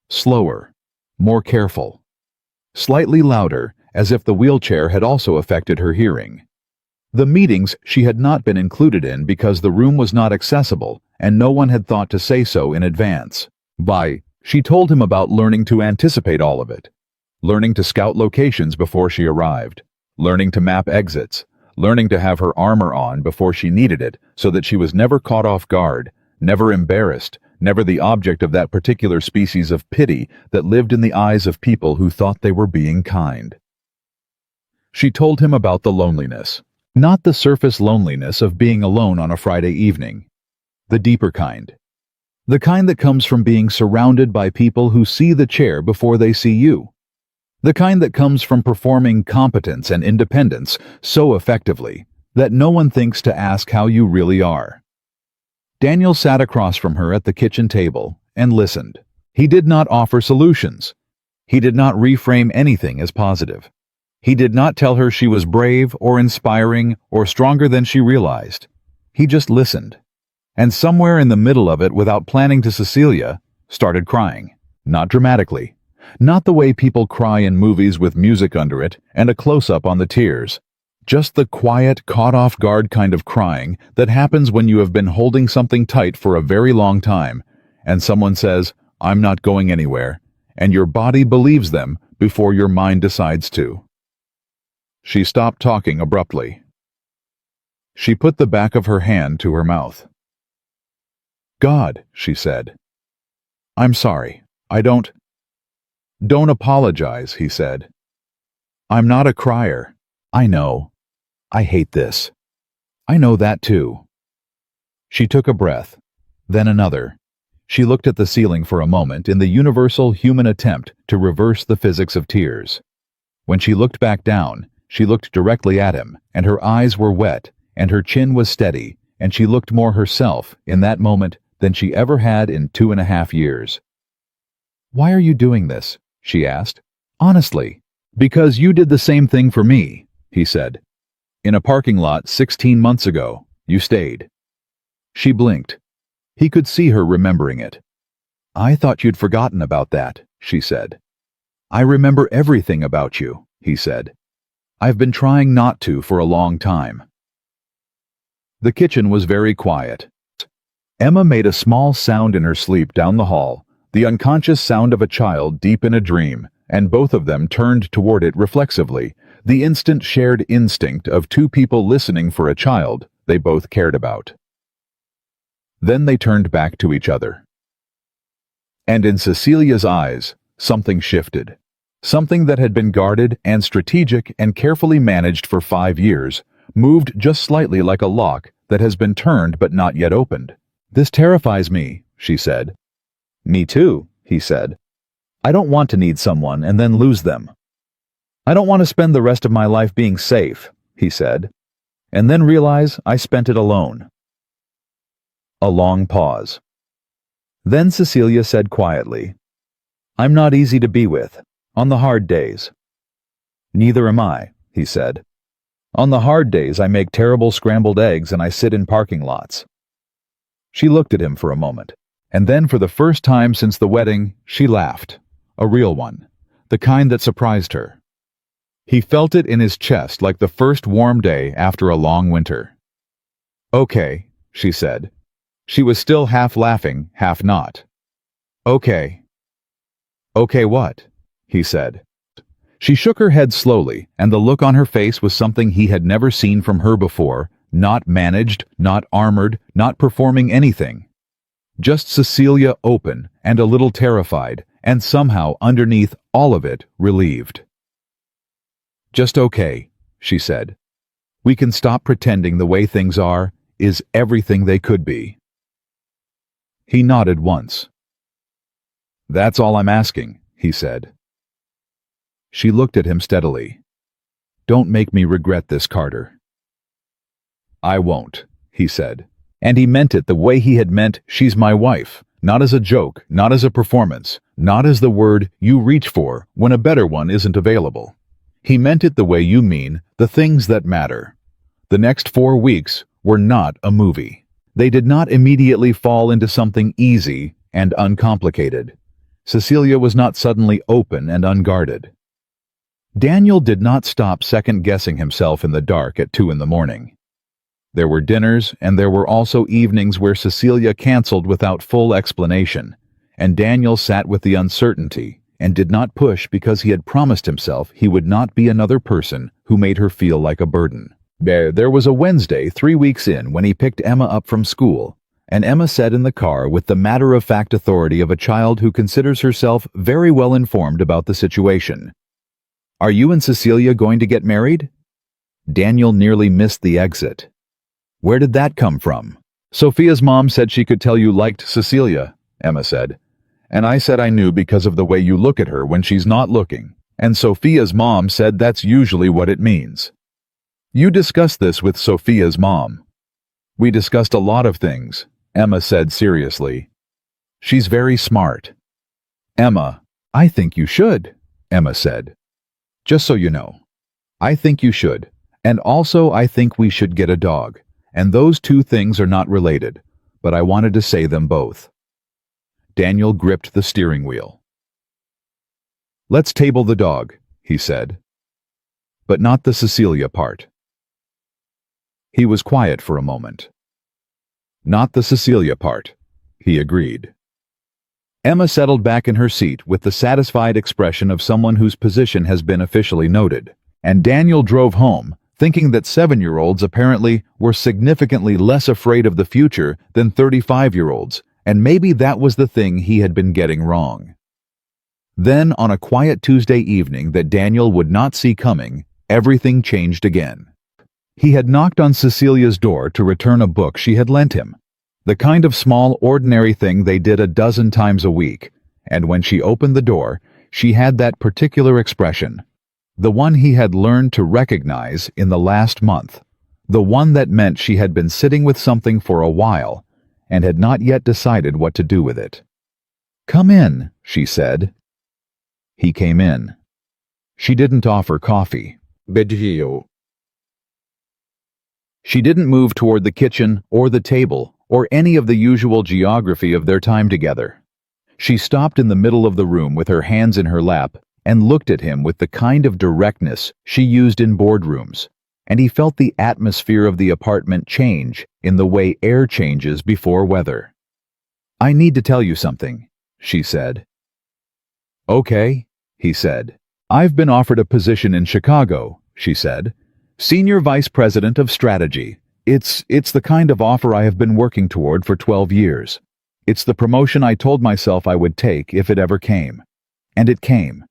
Slower, more careful, slightly louder, as if the wheelchair had also affected her hearing. The meetings she had not been included in because the room was not accessible and no one had thought to say so in advance. She told him about learning to anticipate all of it, learning to scout locations before she arrived, learning to map exits, learning to have her armor on before she needed it so that she was never caught off guard, never embarrassed, never the object of that particular species of pity that lived in the eyes of people who thought they were being kind. She told him about the loneliness, not the surface loneliness of being alone on a Friday evening, the deeper kind, the kind that comes from being surrounded by people who see the chair before they see you, the kind that comes from performing competence and independence so effectively that no one thinks to ask how you really are. Daniel sat across from her at the kitchen table and listened. He did not offer solutions. He did not reframe anything as positive. He did not tell her she was brave or inspiring or stronger than she realized. He just listened. And somewhere in the middle of it, without planning to Cecilia, started crying. Not dramatically. Not the way people cry in movies with music under it and a close-up on the tears. Just the quiet, caught-off-guard kind of crying that happens when you have been holding something tight for a very long time, and someone says, "I'm not going anywhere," and your body believes them before your mind decides to. She stopped talking abruptly. She put the back of her hand to her mouth. "God," she said. "I'm sorry. I don't—" "Don't apologize," he said. "I'm not a crier. I know. I hate this. I know that too." She took a breath, then another. She looked at the ceiling for a moment in the universal human attempt to reverse the physics of tears. When she looked back down, she looked directly at him, and her eyes were wet, and her chin was steady, and she looked more herself in that moment than she ever had in 2.5 years. "Why are you doing this?" she asked. "Honestly." "Because you did the same thing for me," he said. "In a parking lot 16 months ago, you stayed." She blinked. He could see her remembering it. "I thought you'd forgotten about that," she said. "I remember everything about you," he said. "I've been trying not to for a long time." The kitchen was very quiet. Emma made a small sound in her sleep down the hall, the unconscious sound of a child deep in a dream, and both of them turned toward it reflexively, the instant shared instinct of two people listening for a child they both cared about. Then they turned back to each other. And in Cecilia's eyes, something shifted. Something that had been guarded and strategic and carefully managed for 5 years, moved just slightly like a lock that has been turned but not yet opened. "This terrifies me," she said. "Me too," he said. "I don't want to need someone and then lose them." "I don't want to spend the rest of my life being safe," he said, "and then realize I spent it alone." A long pause. Then Cecilia said quietly, "I'm not easy to be with, on the hard days." "Neither am I," he said. "On the hard days I make terrible scrambled eggs and I sit in parking lots." She looked at him for a moment, and then for the first time since the wedding, she laughed. A real one, the kind that surprised her. He felt it in his chest like the first warm day after a long winter. "Okay," she said. She was still half laughing, half not. "Okay." "Okay what?" he said. She shook her head slowly, and the look on her face was something he had never seen from her before, not managed, not armored, not performing anything. Just Cecilia open and a little terrified, and somehow underneath all of it, relieved. "Just okay," she said. "We can stop pretending the way things are is everything they could be." He nodded once. "That's all I'm asking," he said. She looked at him steadily. "Don't make me regret this, Carter." "I won't," he said. And he meant it the way he had meant "she's my wife," not as a joke, not as a performance, not as the word you reach for when a better one isn't available. He meant it the way you mean the things that matter. The next 4 weeks were not a movie. They did not immediately fall into something easy and uncomplicated. Cecilia was not suddenly open and unguarded. Daniel did not stop second-guessing himself in the dark at 2 in the morning. There were dinners, and there were also evenings where Cecilia canceled without full explanation, and Daniel sat with the uncertainty and did not push because he had promised himself he would not be another person who made her feel like a burden. There was a Wednesday 3 weeks in when he picked Emma up from school, and Emma said in the car with the matter-of-fact authority of a child who considers herself very well informed about the situation, "Are you and Cecilia going to get married?" Daniel nearly missed the exit. "Where did that come from?" "Sophia's mom said she could tell you liked Cecilia," Emma said. "And I said I knew because of the way you look at her when she's not looking. And Sophia's mom said that's usually what it means." "You discussed this with Sophia's mom." "We discussed a lot of things," Emma said seriously. "She's very smart." "Emma, I think you should," Emma said. "Just so you know. I think you should. And also I think we should get a dog. And those two things are not related, but I wanted to say them both." Daniel gripped the steering wheel. "Let's table the dog," he said. "But not the Cecilia part." He was quiet for a moment. "Not the Cecilia part," he agreed. Emma settled back in her seat with the satisfied expression of someone whose position has been officially noted, and Daniel drove home, thinking that 7-year-olds apparently were significantly less afraid of the future than 35-year-olds, and maybe that was the thing he had been getting wrong. Then, on a quiet Tuesday evening that Daniel would not see coming, everything changed again. He had knocked on Cecilia's door to return a book she had lent him, the kind of small, ordinary thing they did a dozen times a week, and when she opened the door, she had that particular expression, the one he had learned to recognize in the last month, the one that meant she had been sitting with something for a while and had not yet decided what to do with it. "Come in," she said. He came in. She didn't offer coffee. "Bedrio." She didn't move toward the kitchen or the table or any of the usual geography of their time together. She stopped in the middle of the room with her hands in her lap and looked at him with the kind of directness she used in boardrooms, and he felt the atmosphere of the apartment change in the way air changes before weather. "I need to tell you something," she said. "Okay," he said. "I've been offered a position in Chicago," she said. "Senior Vice President of Strategy. It's the kind of offer I have been working toward for 12 years. It's the promotion I told myself I would take if it ever came. And it came."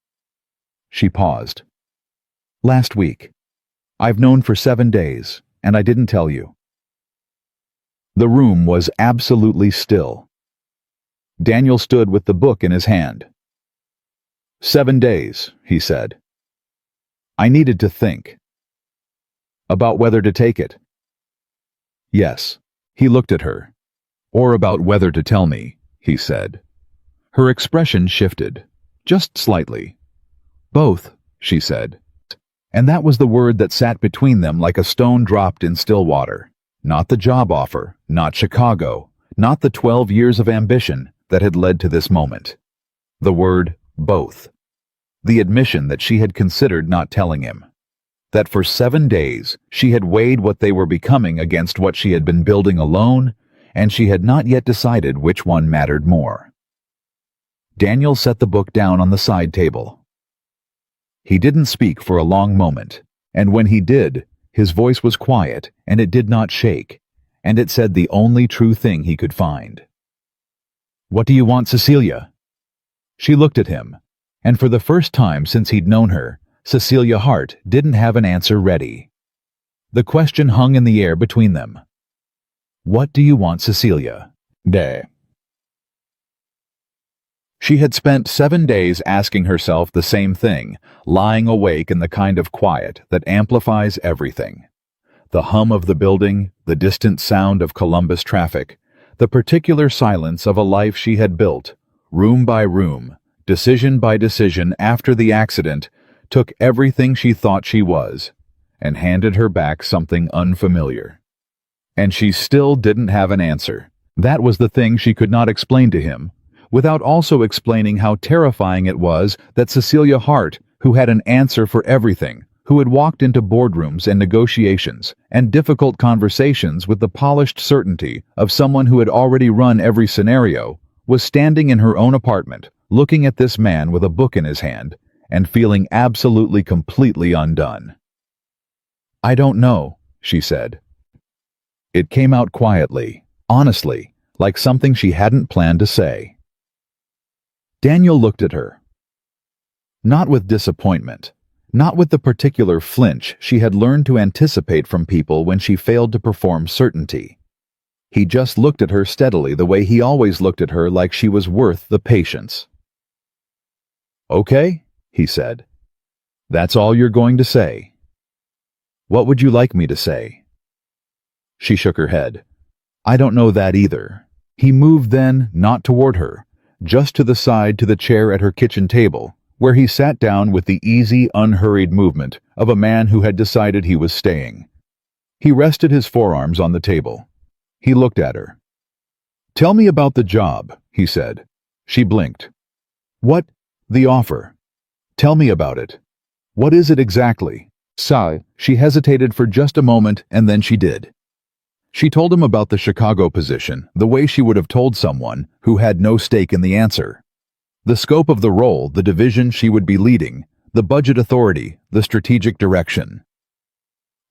She paused. "Last week. I've known for 7 days, and I didn't tell you." The room was absolutely still. Daniel stood with the book in his hand. "7 days," he said. "I needed to think." "About whether to take it?" "Yes." He looked at her. "Or about whether to tell me," he said. Her expression shifted, just slightly. "Both," she said. And that was the word that sat between them like a stone dropped in still water. Not the job offer, not Chicago, not the 12 years of ambition that had led to this moment. The word both. The admission that she had considered not telling him. That for 7 days she had weighed what they were becoming against what she had been building alone, and she had not yet decided which one mattered more. Daniel set the book down on the side table. He didn't speak for a long moment, and when he did, his voice was quiet and it did not shake, and it said the only true thing he could find. "What do you want, Cecilia?" She looked at him, and for the first time since he'd known her, Cecilia Hart didn't have an answer ready. The question hung in the air between them. "What do you want, Cecilia?" "De." She had spent 7 days asking herself the same thing, lying awake in the kind of quiet that amplifies everything. The hum of the building, the distant sound of Columbus traffic, the particular silence of a life she had built, room by room, decision by decision after the accident, took everything she thought she was, and handed her back something unfamiliar. And she still didn't have an answer. That was the thing she could not explain to him, without also explaining how terrifying it was that Cecilia Hart, who had an answer for everything, who had walked into boardrooms and negotiations and difficult conversations with the polished certainty of someone who had already run every scenario, was standing in her own apartment, looking at this man with a book in his hand, and feeling absolutely completely undone. "I don't know," she said. It came out quietly, honestly, like something she hadn't planned to say. Daniel looked at her. Not with disappointment, not with the particular flinch she had learned to anticipate from people when she failed to perform certainty. He just looked at her steadily the way he always looked at her, like she was worth the patience. "Okay," he said. "That's all you're going to say. What would you like me to say?" She shook her head. "I don't know that either." He moved then, not toward her, just to the side to the chair at her kitchen table, where he sat down with the easy, unhurried movement of a man who had decided he was staying. He rested his forearms on the table. He looked at her. "Tell me about the job," he said. She blinked. "What? The offer?" Tell me about it. What is it exactly? She hesitated for just a moment, and then she did. She told him about the Chicago position, the way she would have told someone who had no stake in the answer. The scope of the role, the division she would be leading, the budget authority, the strategic direction.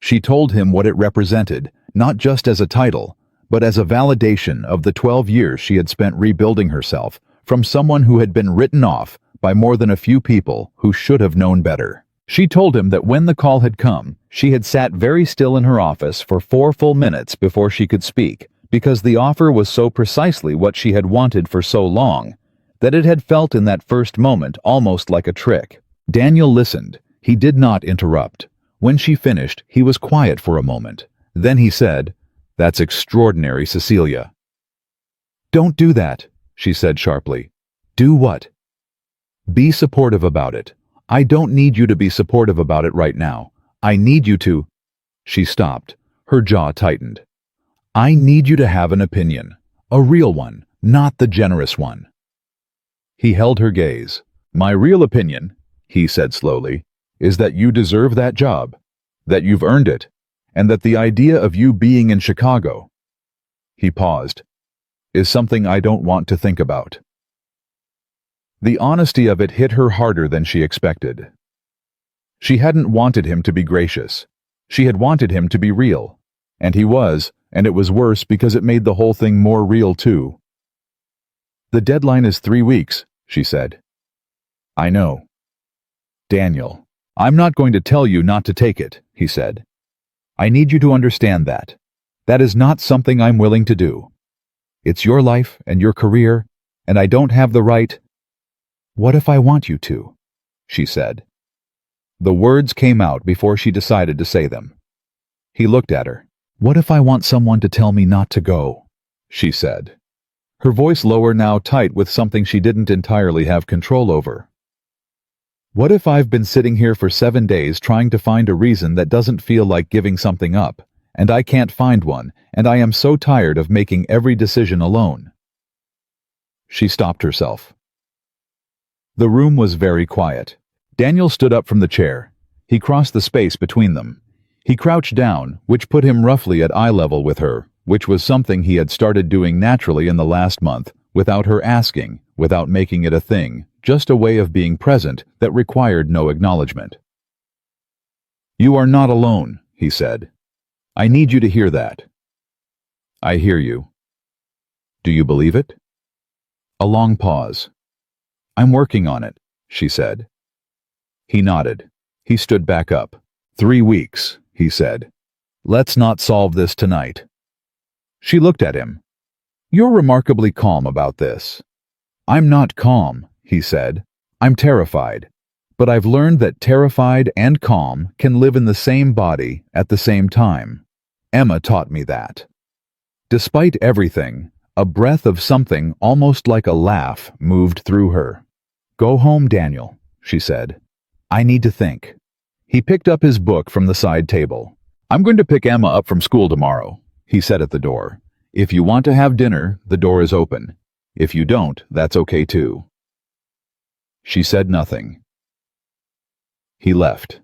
She told him what it represented, not just as a title, but as a validation of the 12 years she had spent rebuilding herself from someone who had been written off by more than a few people who should have known better. She told him that when the call had come, she had sat very still in her office for 4 full minutes before she could speak, because the offer was so precisely what she had wanted for so long, that it had felt in that first moment almost like a trick. Daniel listened. He did not interrupt. When she finished, he was quiet for a moment. Then he said, "That's extraordinary, Cecilia." "Don't do that," she said sharply. "Do what?" "Be supportive about it. I don't need you to be supportive about it right now. I need you to—" She stopped. Her jaw tightened. "I need you to have an opinion. A real one, not the generous one." He held her gaze. "My real opinion," he said slowly, "is that you deserve that job, that you've earned it, and that the idea of you being in Chicago—" He paused. "Is something I don't want to think about." The honesty of it hit her harder than she expected. She hadn't wanted him to be gracious. She had wanted him to be real. And he was, and it was worse because it made the whole thing more real too. "The deadline is 3 weeks," she said. "I know." "Daniel, I'm not going to tell you not to take it," he said. "I need you to understand that. That is not something I'm willing to do. It's your life and your career, and I don't have the right—" "What if I want you to?" she said. The words came out before she decided to say them. He looked at her. "What if I want someone to tell me not to go?" she said. Her voice lower now, tight with something she didn't entirely have control over. "What if I've been sitting here for 7 days trying to find a reason that doesn't feel like giving something up, and I can't find one, and I am so tired of making every decision alone?" She stopped herself. The room was very quiet. Daniel stood up from the chair. He crossed the space between them. He crouched down, which put him roughly at eye level with her, which was something he had started doing naturally in the last month, without her asking, without making it a thing, just a way of being present that required no acknowledgement. "You are not alone," he said. "I need you to hear that." "I hear you." "Do you believe it?" A long pause. "I'm working on it," she said. He nodded. He stood back up. 3 weeks, he said. "Let's not solve this tonight." She looked at him. "You're remarkably calm about this." "I'm not calm," he said. "I'm terrified. But I've learned that terrified and calm can live in the same body at the same time. Emma taught me that." Despite everything, a breath of something almost like a laugh moved through her. "Go home, Daniel," she said. "I need to think." He picked up his book from the side table. "I'm going to pick Emma up from school tomorrow," he said at the door. "If you want to have dinner, the door is open. If you don't, that's okay too." She said nothing. He left.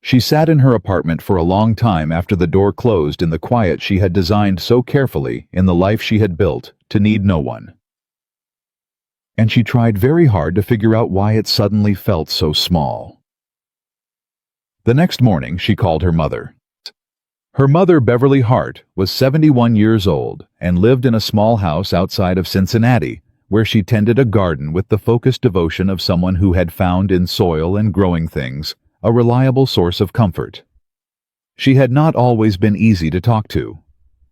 She sat in her apartment for a long time after the door closed in the quiet she had designed so carefully in the life she had built to need no one. And she tried very hard to figure out why it suddenly felt so small. The next morning she called her mother. Her mother, Beverly Hart, was 71 years old and lived in a small house outside of Cincinnati, where she tended a garden with the focused devotion of someone who had found in soil and growing things a reliable source of comfort. She had not always been easy to talk to.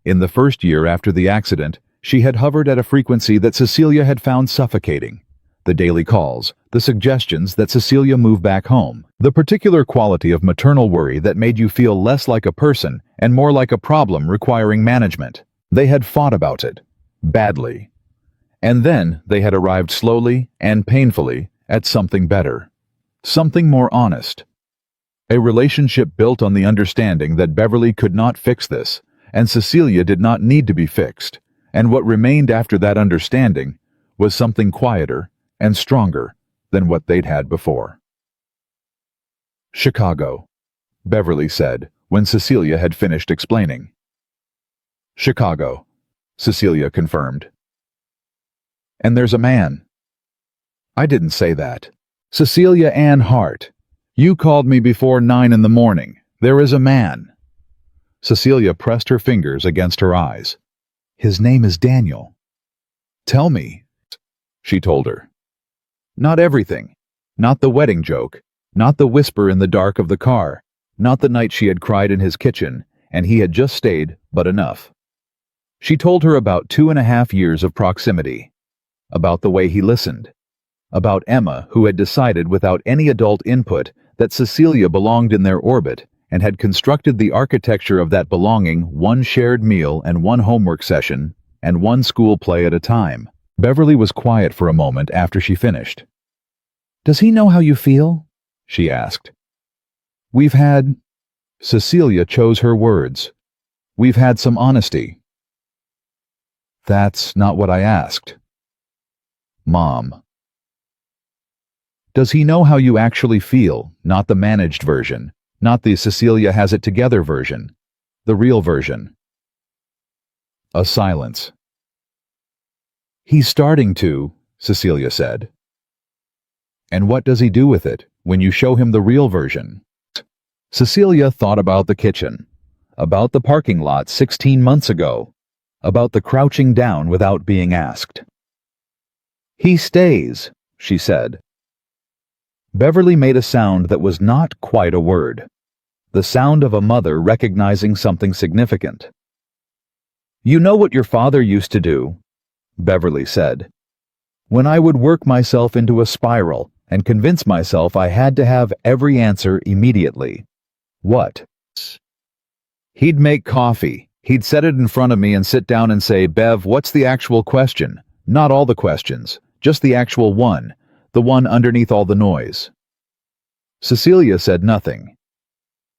In the first year after the accident, she had hovered at a frequency that Cecilia had found suffocating. The daily calls, the suggestions that Cecilia move back home, the particular quality of maternal worry that made you feel less like a person and more like a problem requiring management. They had fought about it. Badly. And then they had arrived slowly and painfully at something better. Something more honest. A relationship built on the understanding that Beverly could not fix this, and Cecilia did not need to be fixed. And what remained after that understanding was something quieter and stronger than what they'd had before. Chicago, Beverly said when Cecilia had finished explaining. Chicago, Cecilia confirmed. And there's a man. I didn't say that. Cecilia Ann Hart. You called me before 9 in the morning. There is a man. Cecilia pressed her fingers against her eyes. His name is Daniel. Tell me, she told her. Not everything. Not the wedding joke. Not the whisper in the dark of the car. Not the night she had cried in his kitchen, and he had just stayed, but enough. She told her about 2.5 years of proximity. About the way he listened. About Emma, who had decided without any adult input that Cecilia belonged in their orbit and had constructed the architecture of that belonging, one shared meal and one homework session and one school play at a time. Beverly was quiet for a moment after she finished. Does he know how you feel? She asked. We've had... Cecilia chose her words. We've had some honesty. That's not what I asked. Mom. Does he know how you actually feel, not the managed version, not the Cecilia has it together version, the real version? A silence. He's starting to, Cecilia said. And what does he do with it when you show him the real version? Cecilia thought about the kitchen, about the parking lot 16 months ago, about the crouching down without being asked. He stays, she said. Beverly made a sound that was not quite a word, the sound of a mother recognizing something significant. You know what your father used to do, Beverly said. When I would work myself into a spiral and convince myself I had to have every answer immediately. What? He'd make coffee. He'd set it in front of me and sit down and say, Bev, what's the actual question? Not all the questions, just the actual one, the one underneath all the noise. Cecilia said nothing.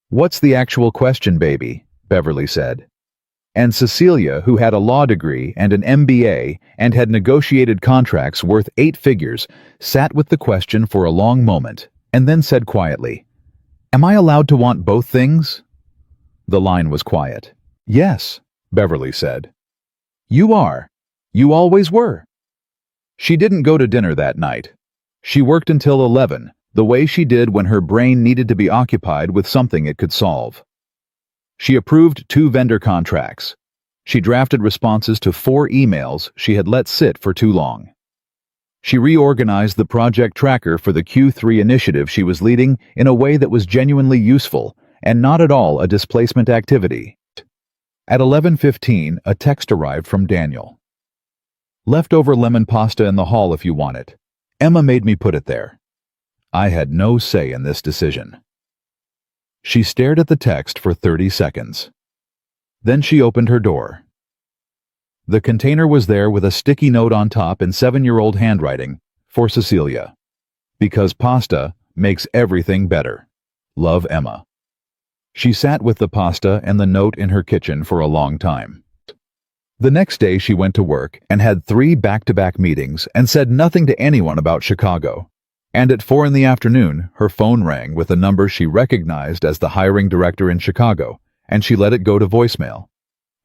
What's the actual question, baby? Beverly said. And Cecilia, who had a law degree and an MBA and had negotiated contracts worth 8 figures, sat with the question for a long moment and then said quietly, Am I allowed to want both things? The line was quiet. Yes, Beverly said. You are. You always were. She didn't go to dinner that night. She worked until 11, the way she did when her brain needed to be occupied with something it could solve. She approved 2 vendor contracts. She drafted responses to 4 emails she had let sit for too long. She reorganized the project tracker for the Q3 initiative she was leading in a way that was genuinely useful and not at all a displacement activity. At 11:15, a text arrived from Daniel. Leftover lemon pasta in the hall if you want it. Emma made me put it there. I had no say in this decision. She stared at the text for 30 seconds. Then she opened her door. The container was there with a sticky note on top in 7-year-old handwriting for Cecilia. Because pasta makes everything better. Love, Emma. She sat with the pasta and the note in her kitchen for a long time. The next day she went to work and had 3 back-to-back meetings and said nothing to anyone about Chicago. And at 4 in the afternoon, her phone rang with a number she recognized as the hiring director in Chicago, and she let it go to voicemail.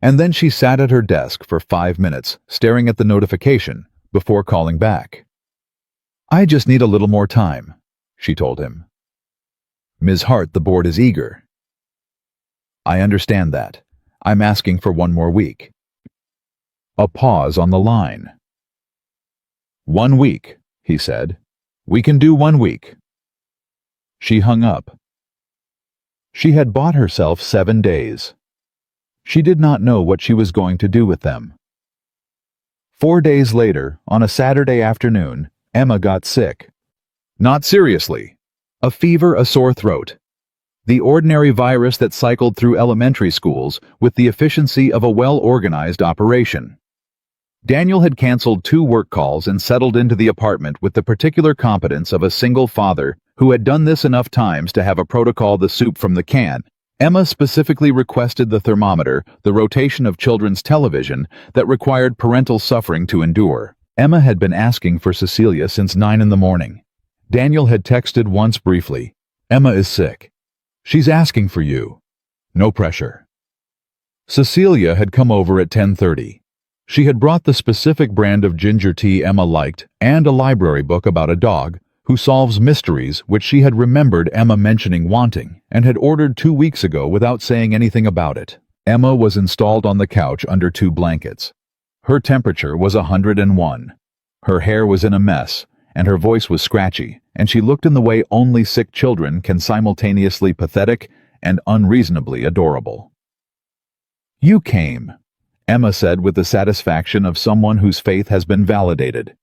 And then she sat at her desk for 5 minutes, staring at the notification, before calling back. I just need a little more time, she told him. Ms. Hart, the board is eager. I understand that. I'm asking for 1 more week. A pause on the line. 1 week, he said. We can do 1 week. She hung up. She had bought herself 7 days. She did not know what she was going to do with them. 4 days later, on a Saturday afternoon, Emma got sick. Not seriously. A fever, a sore throat. The ordinary virus that cycled through elementary schools with the efficiency of a well-organized operation. Daniel had canceled 2 work calls and settled into the apartment with the particular competence of a single father who had done this enough times to have a protocol the soup from the can. Emma specifically requested the thermometer, the rotation of children's television that required parental suffering to endure. Emma had been asking for Cecilia since 9 in the morning, Daniel had texted once briefly. Emma is sick. She's asking for you. No pressure. Cecilia had come over at 10:30. She had brought the specific brand of ginger tea Emma liked and a library book about a dog who solves mysteries which she had remembered Emma mentioning wanting and had ordered 2 weeks ago without saying anything about it. Emma was installed on the couch under 2 blankets. Her temperature was 101. Her hair was in a mess, and her voice was scratchy, and she looked in the way only sick children can, simultaneously pathetic and unreasonably adorable. You came, Emma said with the satisfaction of someone whose faith has been validated.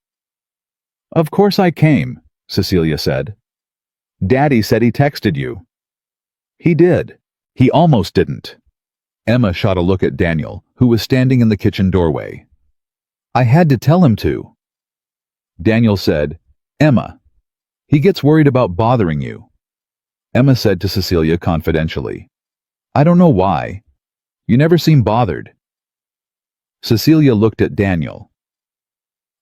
Of course I came, Cecilia said. Daddy said he texted you. He did. He almost didn't. Emma shot a look at Daniel, who was standing in the kitchen doorway. I had to tell him to. Daniel said, Emma, he gets worried about bothering you. Emma said to Cecilia confidentially, I don't know why. You never seem bothered. Cecilia looked at Daniel.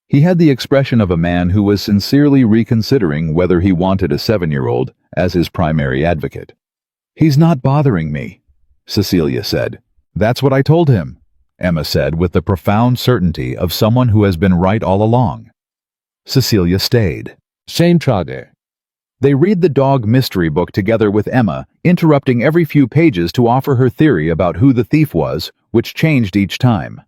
He had the expression of a man who was sincerely reconsidering whether he wanted a 7-year-old as his primary advocate. He's not bothering me, Cecilia said. That's what I told him, Emma said with the profound certainty of someone who has been right all along. Cecilia stayed. Shane Trotter. They read the dog mystery book together with Emma, interrupting every few pages to offer her theory about who the thief was, which changed each time.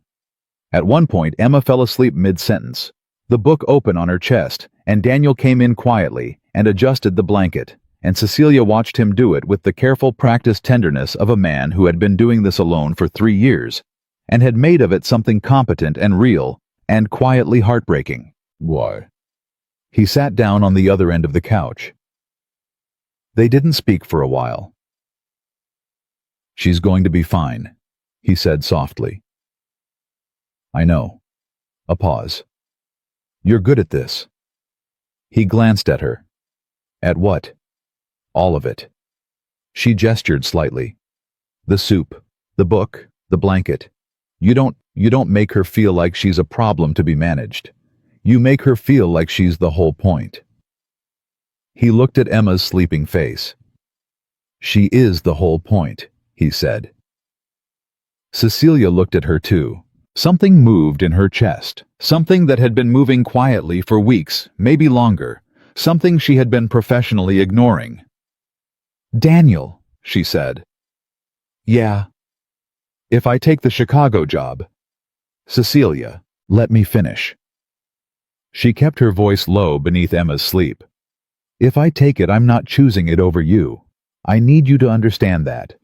At one point, Emma fell asleep mid-sentence. The book opened on her chest, and Daniel came in quietly and adjusted the blanket, and Cecilia watched him do it with the careful practiced tenderness of a man who had been doing this alone for 3 years, and had made of it something competent and real, and quietly heartbreaking. Why? He sat down on the other end of the couch. They didn't speak for a while. She's going to be fine, he said softly. I know. A pause. You're good at this. He glanced at her. At what? All of it. She gestured slightly. The soup, the book, the blanket. You don't make her feel like she's a problem to be managed. You make her feel like she's the whole point. He looked at Emma's sleeping face. She is the whole point, he said. Cecilia looked at her too. Something moved in her chest, something that had been moving quietly for weeks, maybe longer, something she had been professionally ignoring. Daniel, she said. Yeah. If I take the Chicago job. Cecilia, let me finish. She kept her voice low beneath Emma's sleep. If I take it, I'm not choosing it over you. I need you to understand that.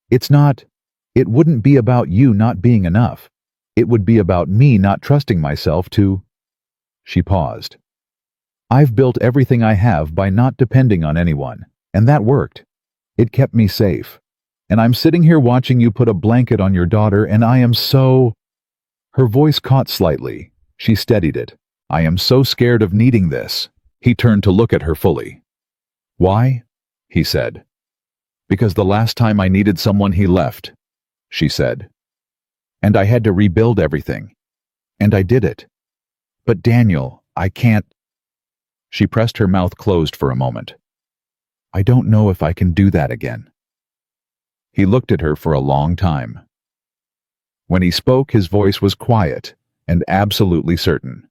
It wouldn't be about you not being enough. It would be about me not trusting myself to... She paused. I've built everything I have by not depending on anyone, and that worked. It kept me safe. And I'm sitting here watching you put a blanket on your daughter, and I am so... Her voice caught slightly. She steadied it. I am so scared of needing this. He turned to look at her fully. Why? He said. Because the last time I needed someone he left, she said. And I had to rebuild everything. And I did it. But Daniel, I can't... She pressed her mouth closed for a moment. I don't know if I can do that again. He looked at her for a long time. When he spoke, his voice was quiet and absolutely certain.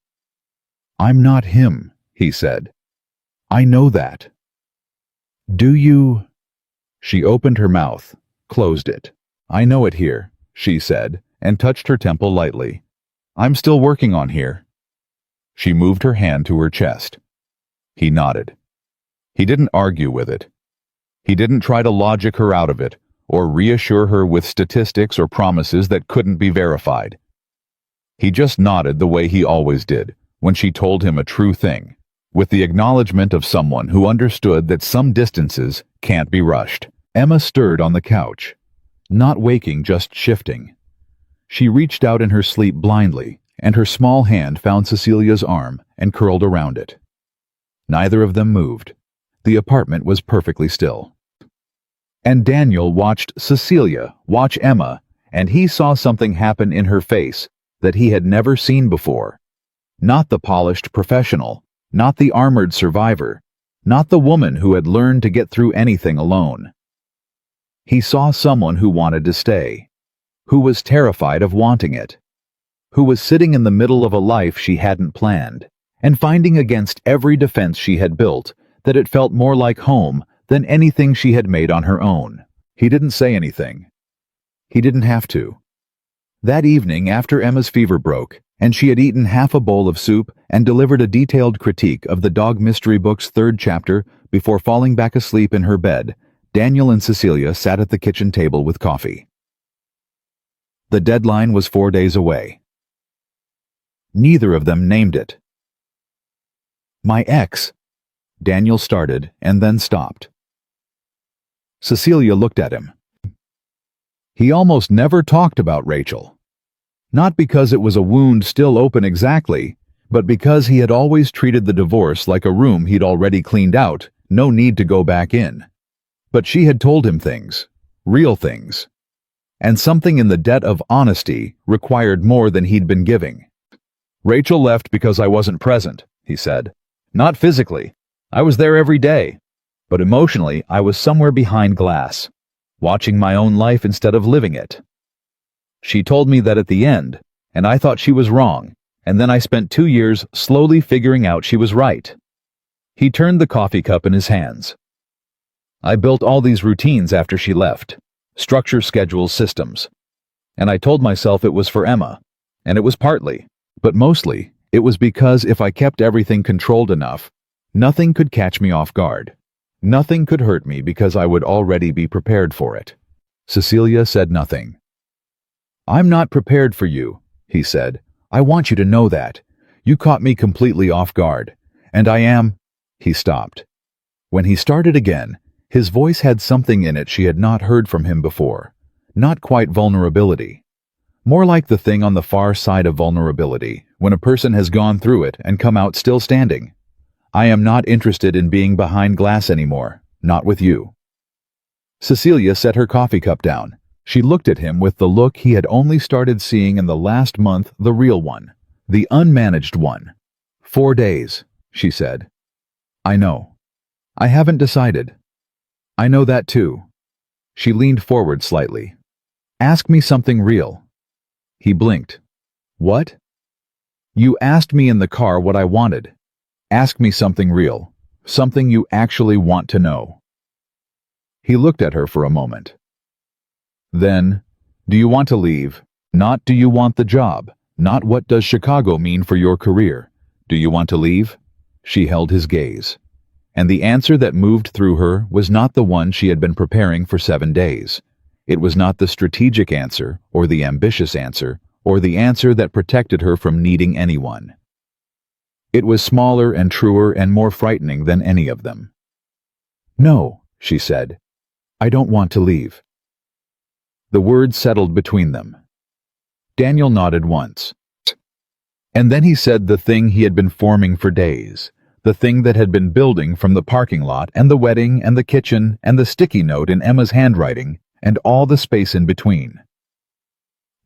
I'm not him, he said. I know that. Do you... She opened her mouth, closed it. I know it here, she said, and touched her temple lightly. I'm still working on here. She moved her hand to her chest. He nodded. He didn't argue with it. He didn't try to logic her out of it, or reassure her with statistics or promises that couldn't be verified. He just nodded the way he always did, when she told him a true thing, with the acknowledgement of someone who understood that some distances can't be rushed. Emma stirred on the couch, not waking, just shifting. She reached out in her sleep blindly, and her small hand found Cecilia's arm and curled around it. Neither of them moved. The apartment was perfectly still. And Daniel watched Cecilia watch Emma, and he saw something happen in her face that he had never seen before. Not the polished professional, not the armored survivor, not the woman who had learned to get through anything alone. He saw someone who wanted to stay, who was terrified of wanting it, who was sitting in the middle of a life she hadn't planned, and finding against every defense she had built that it felt more like home than anything she had made on her own. He didn't say anything. He didn't have to. That evening, after Emma's fever broke, and she had eaten half a bowl of soup and delivered a detailed critique of the Dog Mystery Book's 3rd chapter before falling back asleep in her bed, Daniel and Cecilia sat at the kitchen table with coffee. The deadline was 4 days away. Neither of them named it. "My ex," Daniel started and then stopped. Cecilia looked at him. He almost never talked about Rachel. Not because it was a wound still open exactly, but because he had always treated the divorce like a room he'd already cleaned out, no need to go back in. But she had told him things, real things. And something in the debt of honesty required more than he'd been giving. "Rachel left because I wasn't present," he said. "Not physically. I was there every day. But emotionally, I was somewhere behind glass, watching my own life instead of living it. She told me that at the end, and I thought she was wrong, and then I spent 2 years slowly figuring out she was right." He turned the coffee cup in his hands. "I built all these routines after she left, structure, schedules, systems. And I told myself it was for Emma, and it was partly, but mostly, it was because if I kept everything controlled enough, nothing could catch me off guard. Nothing could hurt me because I would already be prepared for it." Cecilia said nothing. "I'm not prepared for you," he said. "I want you to know that. You caught me completely off guard. And I am—" He stopped. When he started again, his voice had something in it she had not heard from him before. Not quite vulnerability. More like the thing on the far side of vulnerability, when a person has gone through it and come out still standing. "I am not interested in being behind glass anymore, not with you." Cecilia set her coffee cup down. She looked at him with the look he had only started seeing in the last month, the real one, the unmanaged one. 4 days, she said. "I know. I haven't decided. I know that too." She leaned forward slightly. "Ask me something real." He blinked. "What?" "You asked me in the car what I wanted. Ask me something real, something you actually want to know." He looked at her for a moment. "Then, do you want to leave? Not do you want the job, not what does Chicago mean for your career. Do you want to leave?" She held his gaze. And the answer that moved through her was not the one she had been preparing for 7 days. It was not the strategic answer, or the ambitious answer, or the answer that protected her from needing anyone. It was smaller and truer and more frightening than any of them. "No," she said. "I don't want to leave." The words settled between them. Daniel nodded once. And then he said the thing he had been forming for days, the thing that had been building from the parking lot and the wedding and the kitchen and the sticky note in Emma's handwriting and all the space in between.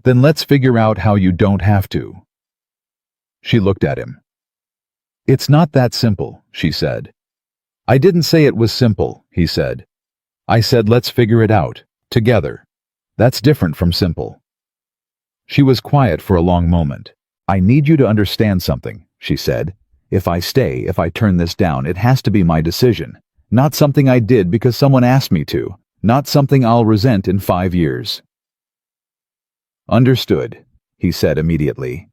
"Then let's figure out how you don't have to." She looked at him. "It's not that simple," she said. "I didn't say it was simple," he said. "I said let's figure it out, together. That's different from simple." She was quiet for a long moment. "I need you to understand something," she said. If I turn this down, it has to be my decision. Not something I did because someone asked me to. Not something I'll resent in 5 years." "Understood," he said immediately.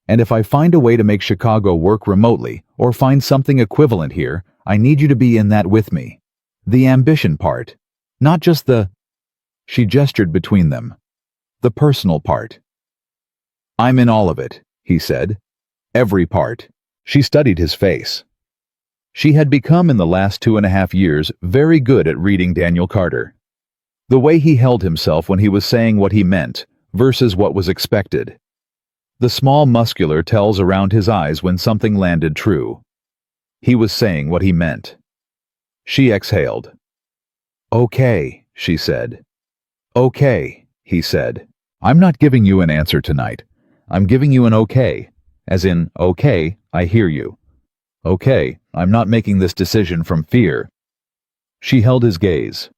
"And if I find a way to make Chicago work remotely, or find something equivalent here, I need you to be in that with me. The ambition part. Not just the—" She gestured between them. "The personal part." "I'm in all of it," he said. "Every part." She studied his face. She had become in the last 2.5 years very good at reading Daniel Carter. The way he held himself when he was saying what he meant versus what was expected. The small muscular tells around his eyes when something landed true. He was saying what he meant. She exhaled. "Okay," she said. "Okay," he said. "I'm not giving you an answer tonight. I'm giving you an okay. As in, okay, I hear you. Okay, I'm not making this decision from fear. She held his gaze.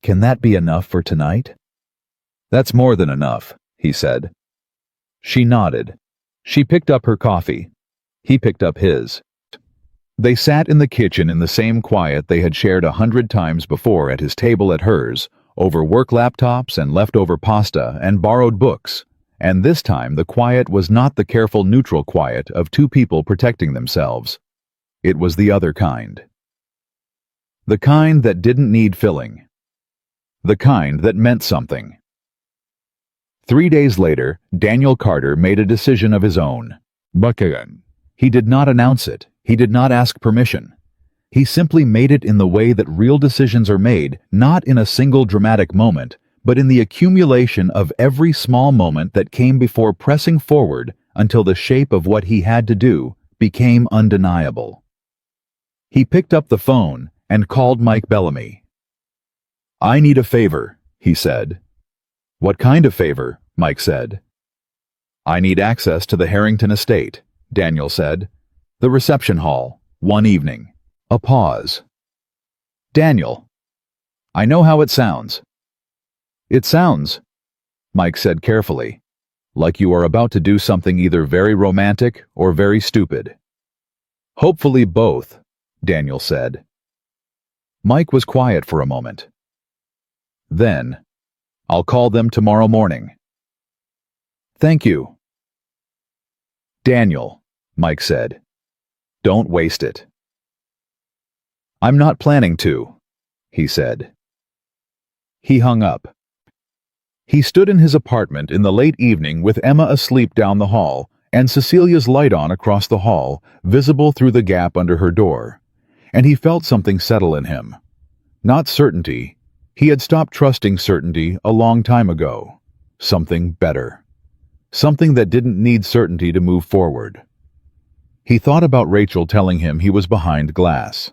Can that be enough for tonight? That's more than enough, he said. She nodded. She picked up her coffee. He picked up his. They sat in the kitchen in the same quiet they had shared 100 times before at his table at hers, over work laptops and leftover pasta and borrowed books. And this time the quiet was not the careful neutral quiet of two people protecting themselves. It was the other kind. The kind that didn't need filling. The kind that meant something. 3 days later, Daniel Carter made a decision of his own. Bakagan. He did not announce it. He did not ask permission. He simply made it in the way that real decisions are made, not in a single dramatic moment, but in the accumulation of every small moment that came before pressing forward until the shape of what he had to do became undeniable. He picked up the phone and called Mike Bellamy. I need a favor, he said. What kind of favor? Mike said. I need access to the Harrington estate, Daniel said. The reception hall, one evening. A pause. Daniel. I know how it sounds. It sounds, Mike said carefully, like you are about to do something either very romantic or very stupid. Hopefully both, Daniel said. Mike was quiet for a moment. Then, I'll call them tomorrow morning. Thank you. Daniel, Mike said. Don't waste it. I'm not planning to, he said. He hung up. He stood in his apartment in the late evening with Emma asleep down the hall and Cecilia's light on across the hall, visible through the gap under her door. And he felt something settle in him. Not certainty. He had stopped trusting certainty a long time ago. Something better. Something that didn't need certainty to move forward. He thought about Rachel telling him he was behind glass.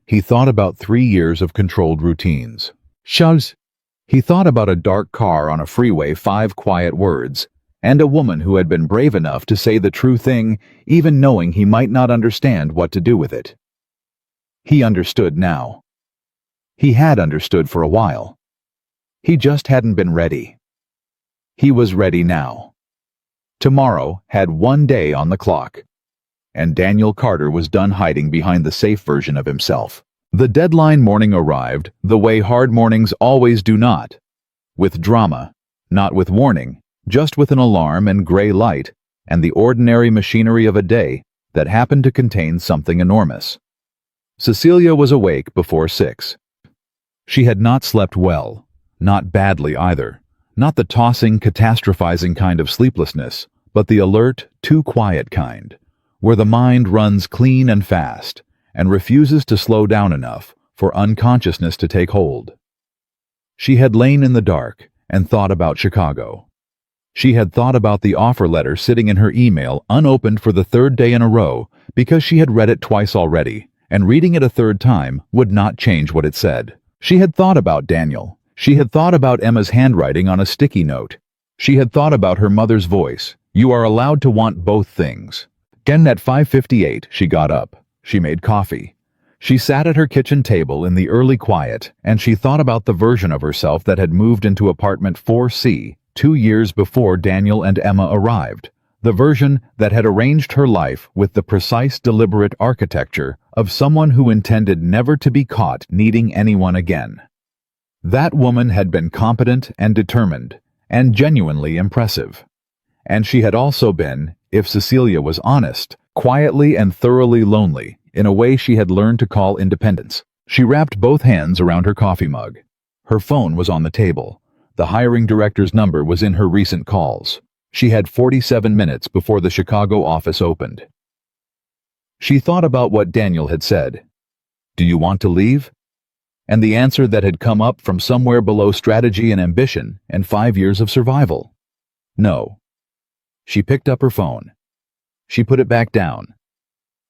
He thought about 3 years of controlled routines. Charles. He thought about a dark car on a freeway, 5 quiet words, and a woman who had been brave enough to say the true thing, even knowing he might not understand what to do with it. He understood now. He had understood for a while. He just hadn't been ready. He was ready now. Tomorrow had 1 day on the clock. And Daniel Carter was done hiding behind the safe version of himself. The deadline morning arrived the way hard mornings always do not. With drama, not with warning, just with an alarm and gray light, and the ordinary machinery of a day that happened to contain something enormous. Cecilia was awake before 6. She had not slept well, not badly either, not the tossing, catastrophizing kind of sleeplessness, but the alert, too quiet kind, where the mind runs clean and fast and refuses to slow down enough for unconsciousness to take hold. She had lain in the dark and thought about Chicago. She had thought about the offer letter sitting in her email unopened for the 3rd day in a row because she had read it twice already, and reading it a 3rd time would not change what it said. She had thought about Daniel. She had thought about Emma's handwriting on a sticky note. She had thought about her mother's voice. You are allowed to want both things. Again at 5:58, she got up. She made coffee. She sat at her kitchen table in the early quiet, and she thought about the version of herself that had moved into apartment 4C 2 years before Daniel and Emma arrived. The version that had arranged her life with the precise, deliberate architecture of someone who intended never to be caught needing anyone again. That woman had been competent and determined, and genuinely impressive. And she had also been, if Cecilia was honest, quietly and thoroughly lonely, in a way she had learned to call independence. She wrapped both hands around her coffee mug. Her phone was on the table. The hiring director's number was in her recent calls. She had 47 minutes before the Chicago office opened. She thought about what Daniel had said. Do you want to leave? And the answer that had come up from somewhere below strategy and ambition and 5 years of survival. No. She picked up her phone. She put it back down.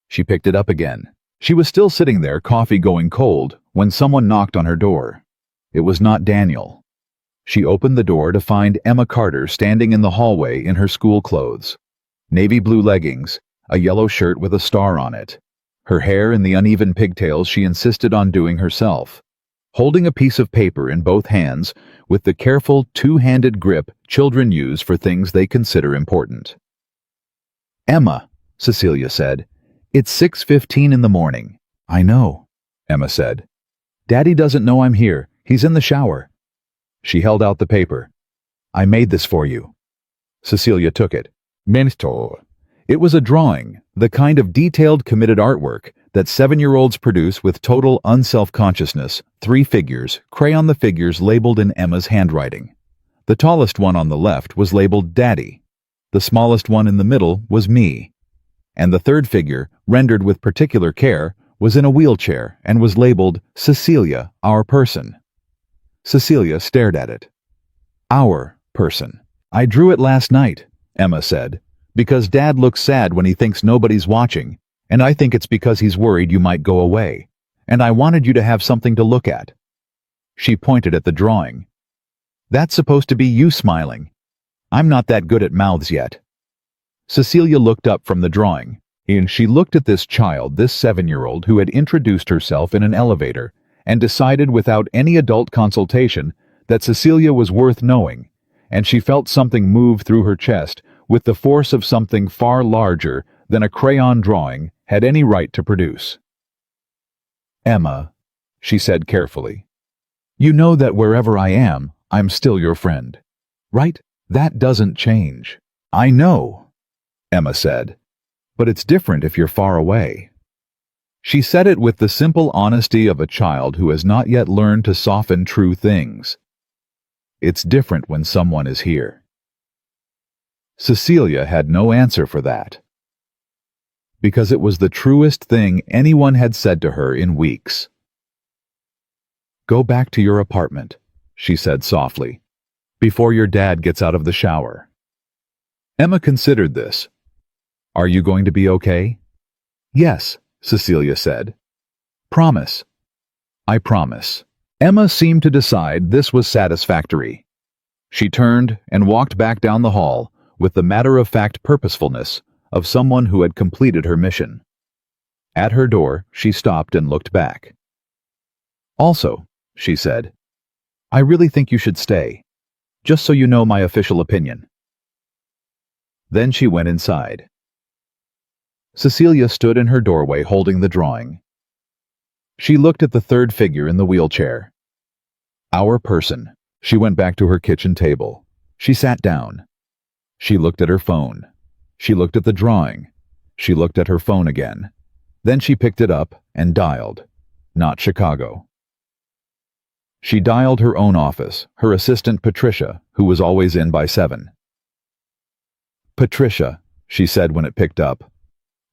She picked it up again. She was still sitting there, coffee going cold, when someone knocked on her door. It was not Daniel. She opened the door to find Emma Carter standing in the hallway in her school clothes. Navy blue leggings, a yellow shirt with a star on it, her hair in the uneven pigtails she insisted on doing herself, holding a piece of paper in both hands with the careful two-handed grip children use for things they consider important. "Emma," Cecilia said, "it's 6:15 in the morning." "I know," Emma said. "Daddy doesn't know I'm here. He's in the shower." She held out the paper. "I made this for you." Cecilia took it. Mentor. It was a drawing, the kind of detailed, committed artwork that 7-year-olds produce with total unself-consciousness. 3 figures, crayon the figures labeled in Emma's handwriting. The tallest one on the left was labeled Daddy. The smallest one in the middle was me. And the third figure, rendered with particular care, was in a wheelchair and was labeled Cecilia, our person. Cecilia stared at it. "Our person. I drew it last night," Emma said, "because Dad looks sad when he thinks nobody's watching, and I think it's because he's worried you might go away, and I wanted you to have something to look at." She pointed at the drawing. "That's supposed to be you smiling. I'm not that good at mouths yet." Cecilia looked up from the drawing, and she looked at this child, this 7-year-old who had introduced herself in an elevator and decided without any adult consultation that Cecilia was worth knowing, and she felt something move through her chest with the force of something far larger than a crayon drawing had any right to produce. "Emma," she said carefully, "you know that wherever I am, I'm still your friend, right? That doesn't change." "I know," Emma said, "but it's different if you're far away." She said it with the simple honesty of a child who has not yet learned to soften true things. It's different when someone is here. Cecilia had no answer for that, because it was the truest thing anyone had said to her in weeks. "Go back to your apartment," she said softly, "before your dad gets out of the shower." Emma considered this. "Are you going to be okay?" "Yes," Cecilia said. "Promise." "I promise." Emma seemed to decide this was satisfactory. She turned and walked back down the hall with the matter-of-fact purposefulness of someone who had completed her mission. At her door, she stopped and looked back. "Also," she said, "I really think you should stay, just so you know my official opinion." Then she went inside. Cecilia stood in her doorway holding the drawing. She looked at the third figure in the wheelchair. Our person. She went back to her kitchen table. She sat down. She looked at her phone. She looked at the drawing. She looked at her phone again. Then she picked it up and dialed. Not Chicago. She dialed her own office, her assistant Patricia, who was always in by 7. "Patricia," she said when it picked up,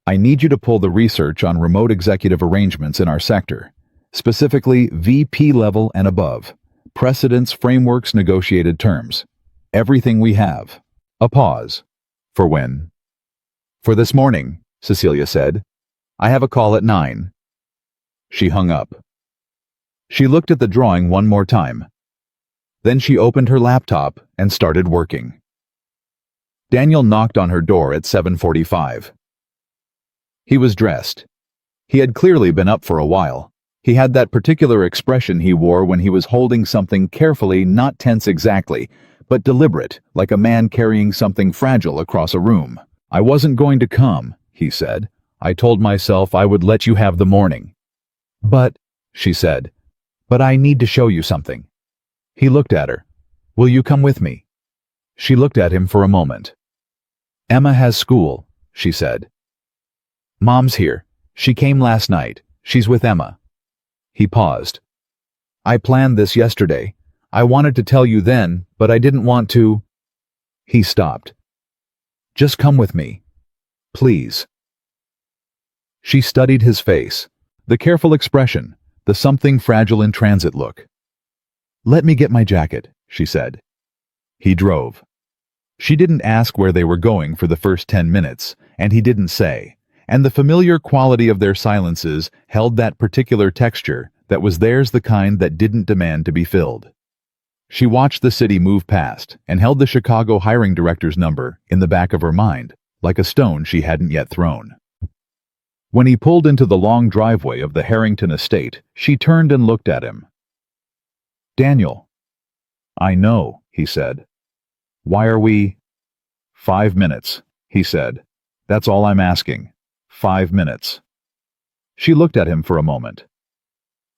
"I need you to pull the research on remote executive arrangements in our sector, specifically VP level and above, precedents, frameworks, negotiated terms. Everything we have." A pause. "For when?" "For this morning," Cecilia said. "I have a call at 9. She hung up. She looked at the drawing one more time. Then she opened her laptop and started working. Daniel knocked on her door at 7:45. He was dressed. He had clearly been up for a while. He had that particular expression he wore when he was holding something carefully, not tense exactly, but deliberate, like a man carrying something fragile across a room. "I wasn't going to come," he said. "I told myself I would let you have the morning." "But," she said, "but I need to show you something." He looked at her. "Will you come with me?" She looked at him for a moment. "Emma has school," she said. "Mom's here. She came last night. She's with Emma." He paused. "I planned this yesterday. I wanted to tell you then, but I didn't want to." He stopped. "Just come with me. Please." She studied his face, the careful expression, the something fragile in transit look. "Let me get my jacket," she said. He drove. She didn't ask where they were going for the first 10 minutes, and he didn't say. And the familiar quality of their silences held that particular texture that was theirs, the kind that didn't demand to be filled. She watched the city move past and held the Chicago hiring director's number in the back of her mind, like a stone she hadn't yet thrown. When he pulled into the long driveway of the Harrington estate, she turned and looked at him. "Daniel." "I know," he said. "Why are we—" "5 minutes," he said. "That's all I'm asking. 5 minutes." She looked at him for a moment.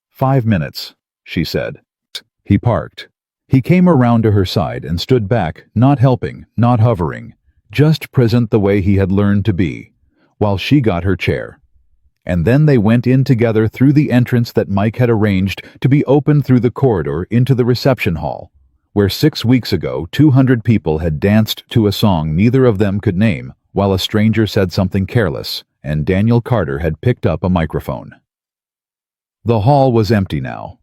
"5 minutes," she said. He parked. He came around to her side and stood back, not helping, not hovering, just present the way he had learned to be, while she got her chair. And then they went in together through the entrance that Mike had arranged to be opened through the corridor into the reception hall, where 6 weeks ago 200 people had danced to a song neither of them could name, while a stranger said something careless, and Daniel Carter had picked up a microphone. The hall was empty now.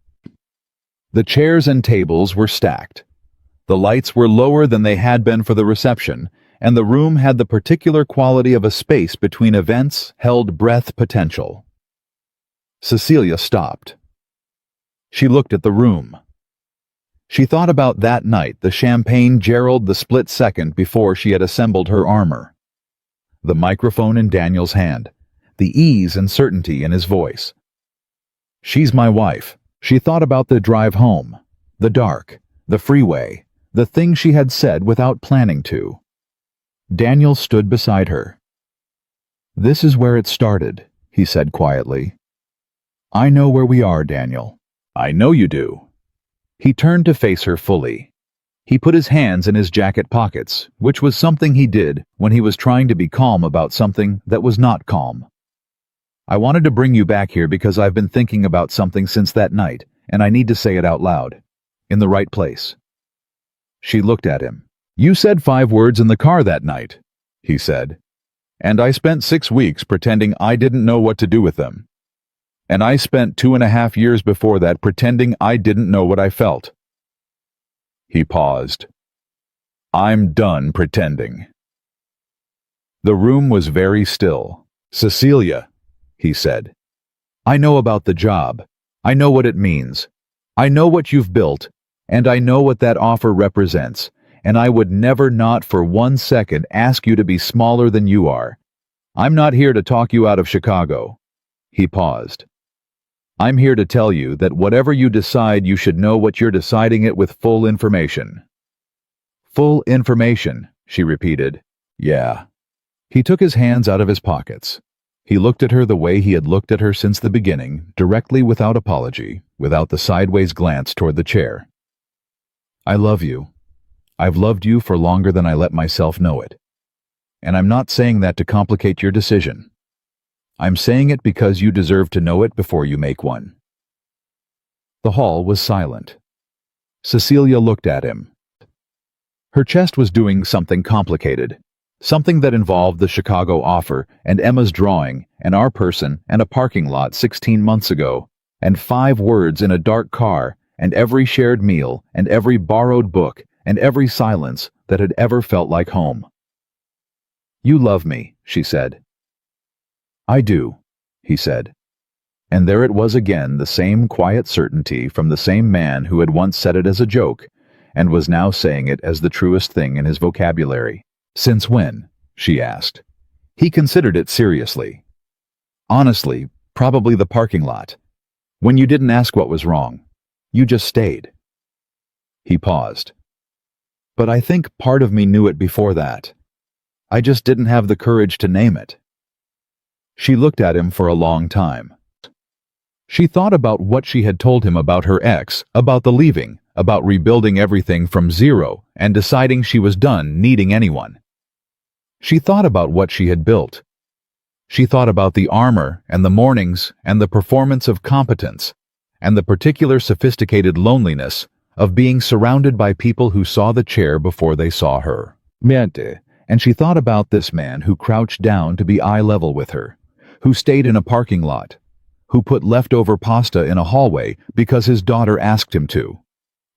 The chairs and tables were stacked. The lights were lower than they had been for the reception, and the room had the particular quality of a space between events held breath potential. Cecilia stopped. She looked at the room. She thought about that night the champagne Gerald the split second before she had assembled her armor. The microphone in Daniel's hand, the ease and certainty in his voice. "She's my wife." She thought about the drive home, the dark, the freeway, the things she had said without planning to. Daniel stood beside her. "This is where it started," he said quietly. "I know where we are, Daniel. I know you do." He turned to face her fully. He put his hands in his jacket pockets, which was something he did when he was trying to be calm about something that was not calm. "I wanted to bring you back here because I've been thinking about something since that night, and I need to say it out loud. In the right place." She looked at him. "You said 5 words in the car that night," he said. "And I spent 6 weeks pretending I didn't know what to do with them. And I spent 2.5 years before that pretending I didn't know what I felt." He paused. "I'm done pretending." The room was very still. "Cecilia," he said, "I know about the job. I know what it means. I know what you've built, and I know what that offer represents, and I would never not for 1 second ask you to be smaller than you are. I'm not here to talk you out of Chicago." He paused. "I'm here to tell you that whatever you decide, you should know what you're deciding it with full information." "Full information," she repeated. "Yeah." He took his hands out of his pockets. He looked at her the way he had looked at her since the beginning, directly, without apology, without the sideways glance toward the chair. "I love you. I've loved you for longer than I let myself know it. And I'm not saying that to complicate your decision. I'm saying it because you deserve to know it before you make one." The hall was silent. Cecilia looked at him. Her chest was doing something complicated. Something that involved the Chicago offer, and Emma's drawing, and our person, and a parking lot 16 months ago, and 5 words in a dark car, and every shared meal, and every borrowed book, and every silence that had ever felt like home. "You love me," she said. "I do," he said. And there it was again, the same quiet certainty from the same man who had once said it as a joke, and was now saying it as the truest thing in his vocabulary. "Since when?" she asked. He considered it seriously. "Honestly, probably the parking lot. When you didn't ask what was wrong. You just stayed." He paused. "But I think part of me knew it before that. I just didn't have the courage to name it." She looked at him for a long time. She thought about what she had told him about her ex, about the leaving, about rebuilding everything from zero and deciding she was done needing anyone. She thought about what she had built. She thought about the armor and the mornings and the performance of competence and the particular sophisticated loneliness of being surrounded by people who saw the chair before they saw her. Mente. And she thought about this man who crouched down to be eye level with her, who stayed in a parking lot, who put leftover pasta in a hallway because his daughter asked him to,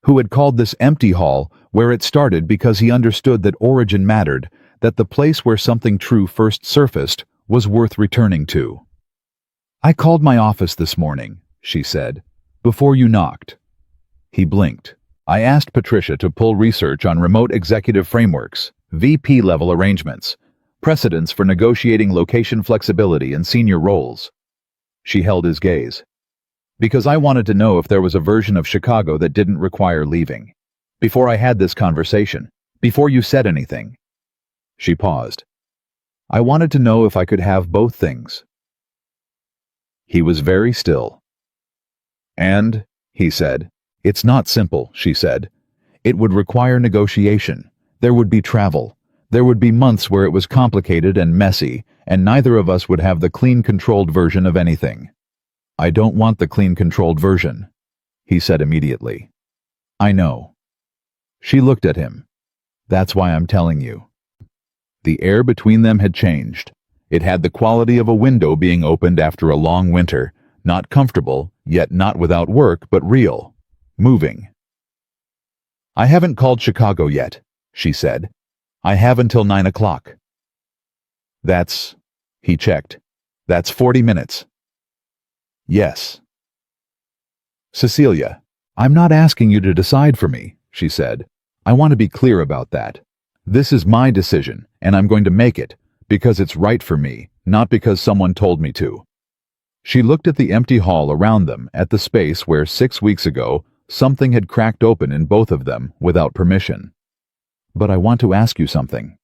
who had called this empty hall where it started because he understood that origin mattered, that the place where something true first surfaced was worth returning to. "I called my office this morning," she said, "before you knocked." He blinked. "I asked Patricia to pull research on remote executive frameworks, VP-level arrangements, precedents for negotiating location flexibility in senior roles. She held his gaze. Because I wanted to know if there was a version of Chicago that didn't require leaving. Before I had this conversation, before you said anything. She paused. I wanted to know if I could have both things. He was very still. And, he said, it's not simple, she said. It would require negotiation. There would be travel. There would be months where it was complicated and messy, and neither of us would have the clean, controlled version of anything. I don't want the clean, controlled version, he said immediately. I know. She looked at him. That's why I'm telling you. The air between them had changed. It had the quality of a window being opened after a long winter, not comfortable, yet not without work, but real, moving. I haven't called Chicago yet, she said. I have until 9 o'clock. He checked. That's 40 minutes. Yes. Cecilia, I'm not asking you to decide for me, she said. I want to be clear about that. This is my decision, and I'm going to make it, because it's right for me, not because someone told me to. She looked at the empty hall around them, at the space where 6 weeks ago something had cracked open in both of them without permission. But I want to ask you something.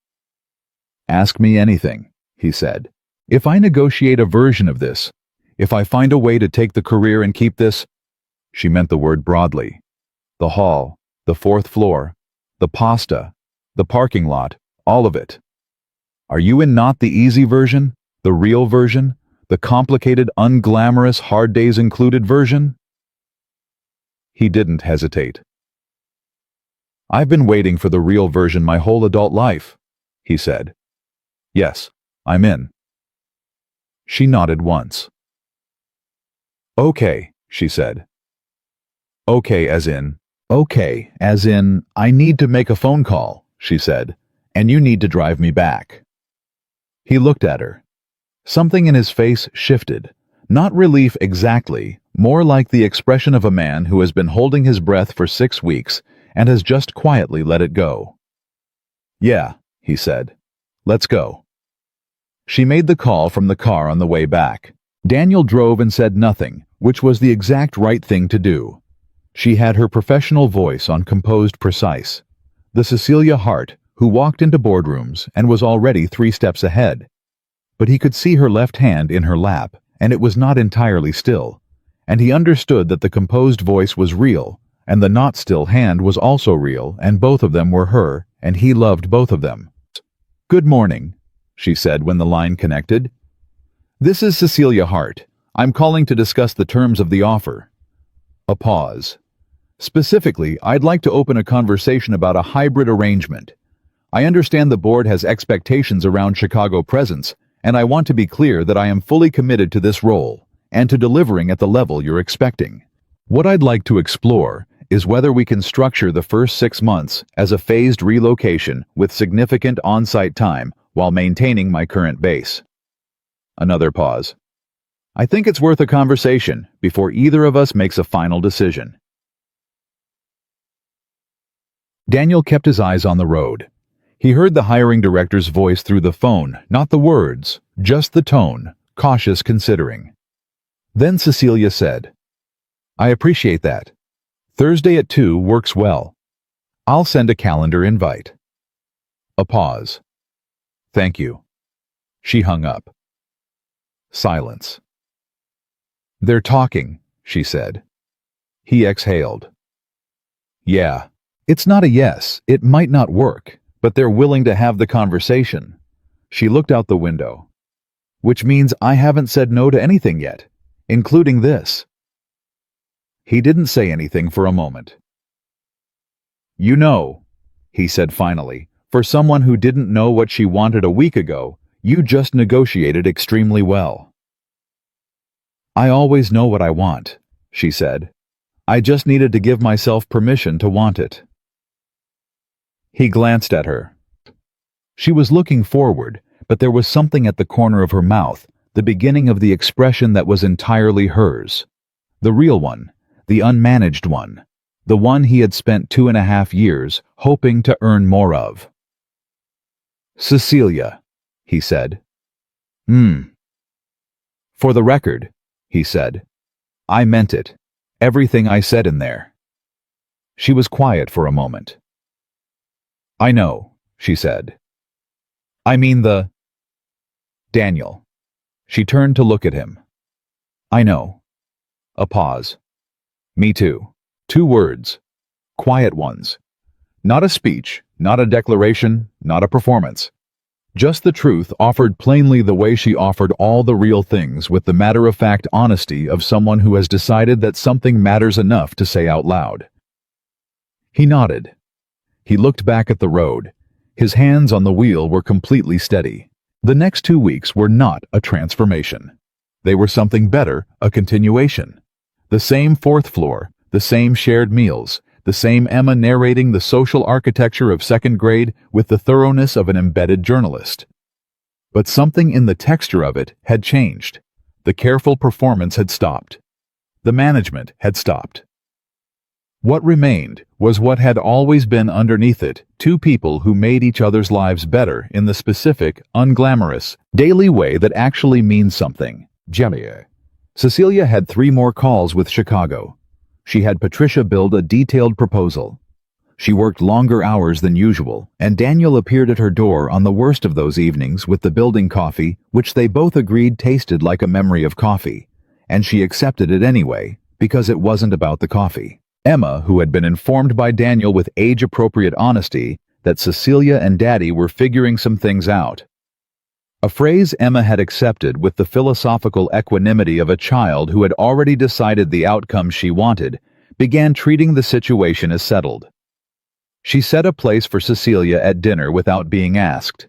Ask me anything, he said. If I negotiate a version of this, if I find a way to take the career and keep this, she meant the word broadly. The hall, the 4th floor, the pasta, the parking lot, all of it. Are you in not the easy version, the real version, the complicated, unglamorous, hard days included version? He didn't hesitate. I've been waiting for the real version my whole adult life, he said. Yes, I'm in. She nodded once. Okay, she said. Okay as in, I need to make a phone call, she said, and you need to drive me back. He looked at her. Something in his face shifted, not relief exactly, more like the expression of a man who has been holding his breath for 6 weeks and has just quietly let it go. Yeah, he said. Let's go. She made the call from the car on the way back. Daniel drove and said nothing, which was the exact right thing to do. She had her professional voice on composed precise. The Cecilia Hart who walked into boardrooms and was already 3 steps ahead. But he could see her left hand in her lap, and it was not entirely still, and he understood that the composed voice was real, and the not still hand was also real, and both of them were her, and he loved both of them. Good morning, she said when the line connected. This is Cecilia Hart. I'm calling to discuss the terms of the offer. A pause. Specifically, I'd like to open a conversation about a hybrid arrangement. I understand the board has expectations around Chicago presence, and I want to be clear that I am fully committed to this role, and to delivering at the level you're expecting. What I'd like to explore is whether we can structure the first 6 months as a phased relocation with significant on-site time while maintaining my current base. Another pause. I think it's worth a conversation before either of us makes a final decision. Daniel kept his eyes on the road. He heard the hiring director's voice through the phone, not the words, just the tone, cautious considering. Then Cecilia said, I appreciate that. Thursday at 2 works well. I'll send a calendar invite. A pause. Thank you. She hung up. Silence. They're talking, she said. He exhaled. Yeah, it's not a yes, it might not work, but they're willing to have the conversation. She looked out the window. Which means I haven't said no to anything yet, including this. He didn't say anything for a moment. You know, he said finally, for someone who didn't know what she wanted a week ago, you just negotiated extremely well. I always know what I want, she said. I just needed to give myself permission to want it. He glanced at her. She was looking forward, but there was something at the corner of her mouth, the beginning of the expression that was entirely hers. The real one, the unmanaged one, the one he had spent 2.5 years hoping to earn more of. Cecilia, he said. For the record, he said. I meant it. Everything I said in there. She was quiet for a moment. I know, she said. I mean Daniel. She turned to look at him. I know. A pause. Me too. 2 words. Quiet ones. Not a speech, not a declaration, not a performance. Just the truth offered plainly the way she offered all the real things, with the matter-of-fact honesty of someone who has decided that something matters enough to say out loud. He nodded. He looked back at the road. His hands on the wheel were completely steady. The next 2 weeks were not a transformation. They were something better, a continuation. The same 4th floor, the same shared meals, the same Emma narrating the social architecture of 2nd grade with the thoroughness of an embedded journalist. But something in the texture of it had changed. The careful performance had stopped. The management had stopped. What remained was what had always been underneath it, 2 people who made each other's lives better in the specific, unglamorous, daily way that actually means something. Jellier. Cecilia had 3 more calls with Chicago. She had Patricia build a detailed proposal. She worked longer hours than usual, and Daniel appeared at her door on the worst of those evenings with the building coffee, which they both agreed tasted like a memory of coffee, and she accepted it anyway, because it wasn't about the coffee. Emma, who had been informed by Daniel with age-appropriate honesty that Cecilia and Daddy were figuring some things out. A phrase Emma had accepted with the philosophical equanimity of a child who had already decided the outcome she wanted, began treating the situation as settled. She set a place for Cecilia at dinner without being asked.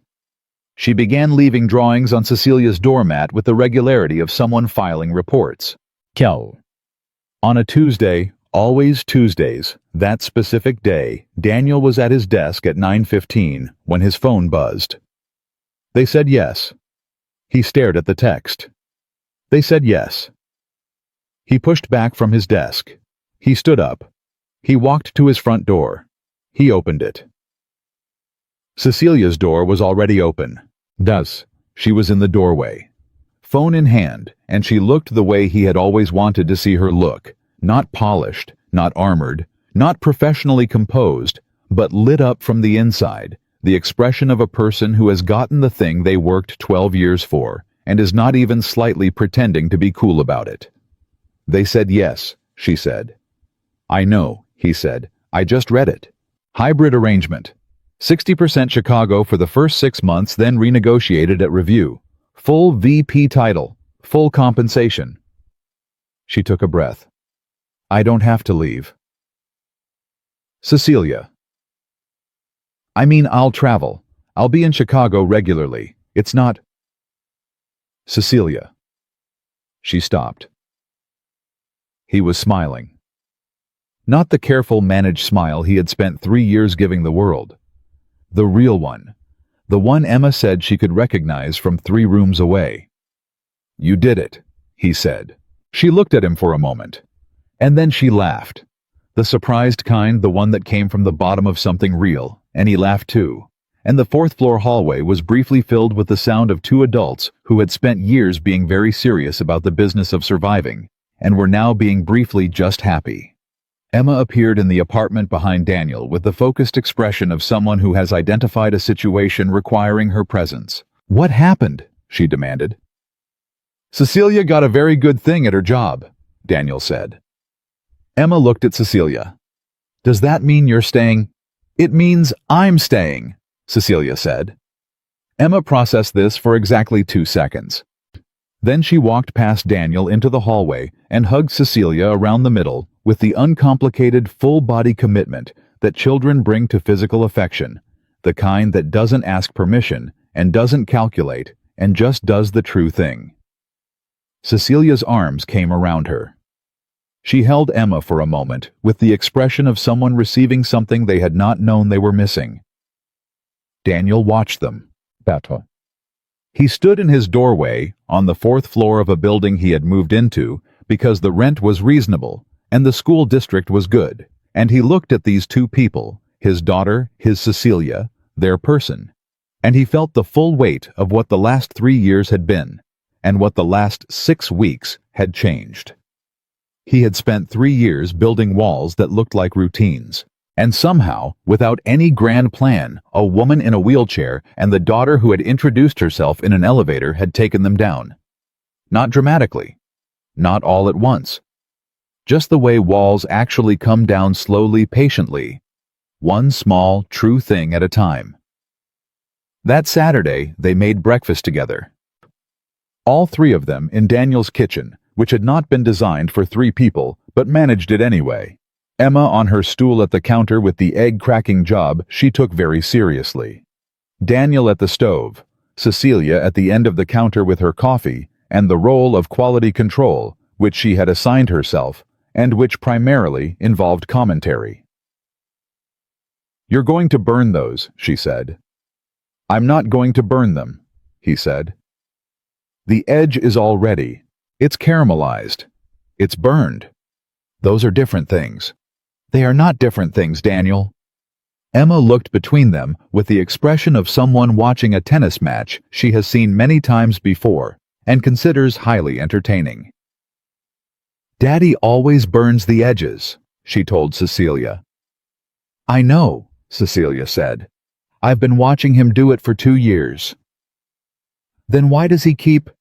She began leaving drawings on Cecilia's doormat with the regularity of someone filing reports. Kel. On a Tuesday, always Tuesdays, that specific day, Daniel was at his desk at 9:15 when his phone buzzed. They said yes. He stared at the text. They said yes. He pushed back from his desk. He stood up. He walked to his front door. He opened it. Cecilia's door was already open. Thus, she was in the doorway, phone in hand, and she looked the way he had always wanted to see her look, not polished, not armored, not professionally composed, but lit up from the inside, the expression of a person who has gotten the thing they worked 12 years for and is not even slightly pretending to be cool about it. They said yes, she said. I know, he said. I just read it. Hybrid arrangement. 60% Chicago for the first 6 months, then renegotiated at review. Full VP title. Full compensation. She took a breath. I don't have to leave. Cecilia. I mean, I'll travel. I'll be in Chicago regularly. It's not... Cecilia. She stopped. He was smiling. Not the careful, managed smile he had spent 3 years giving the world. The real one. The one Emma said she could recognize from 3 rooms away. You did it, he said. She looked at him for a moment. And then she laughed. The surprised kind, the one that came from the bottom of something real, and he laughed too. And the 4th floor hallway was briefly filled with the sound of 2 adults who had spent years being very serious about the business of surviving, and were now being briefly just happy. Emma appeared in the apartment behind Daniel with the focused expression of someone who has identified a situation requiring her presence. What happened? She demanded. Cecilia got a very good thing at her job, Daniel said. Emma looked at Cecilia. Does that mean you're staying? It means I'm staying, Cecilia said. Emma processed this for exactly 2 seconds. Then she walked past Daniel into the hallway and hugged Cecilia around the middle with the uncomplicated full-body commitment that children bring to physical affection, the kind that doesn't ask permission and doesn't calculate and just does the true thing. Cecilia's arms came around her. She held Emma for a moment with the expression of someone receiving something they had not known they were missing. Daniel watched them. Better. He stood in his doorway on the 4th floor of a building he had moved into because the rent was reasonable and the school district was good, and he looked at these 2 people, his daughter, his Cecilia, their person. and he felt the full weight of what the last 3 years had been, and what the last 6 weeks had changed. He had spent 3 years building walls that looked like routines, and somehow, without any grand plan, a woman in a wheelchair and the daughter who had introduced herself in an elevator had taken them down. Not dramatically, not all at once, just the way walls actually come down slowly, patiently, one small, true thing at a time. That Saturday, they made breakfast together. All 3 of them in Daniel's kitchen, which had not been designed for 3 people, but managed it anyway. Emma on her stool at the counter with the egg-cracking job she took very seriously. Daniel at the stove, Cecilia at the end of the counter with her coffee, and the role of quality control, which she had assigned herself, and which primarily involved commentary. "You're going to burn those," she said. "I'm not going to burn them," he said. "The edge is all ready. It's caramelized. It's burned. Those are different things." "They are not different things, Daniel." Emma looked between them with the expression of someone watching a tennis match she has seen many times before and considers highly entertaining. "Daddy always burns the edges," she told Cecilia. "I know," Cecilia said. "I've been watching him do it for 2 years." "Then why does he keep—"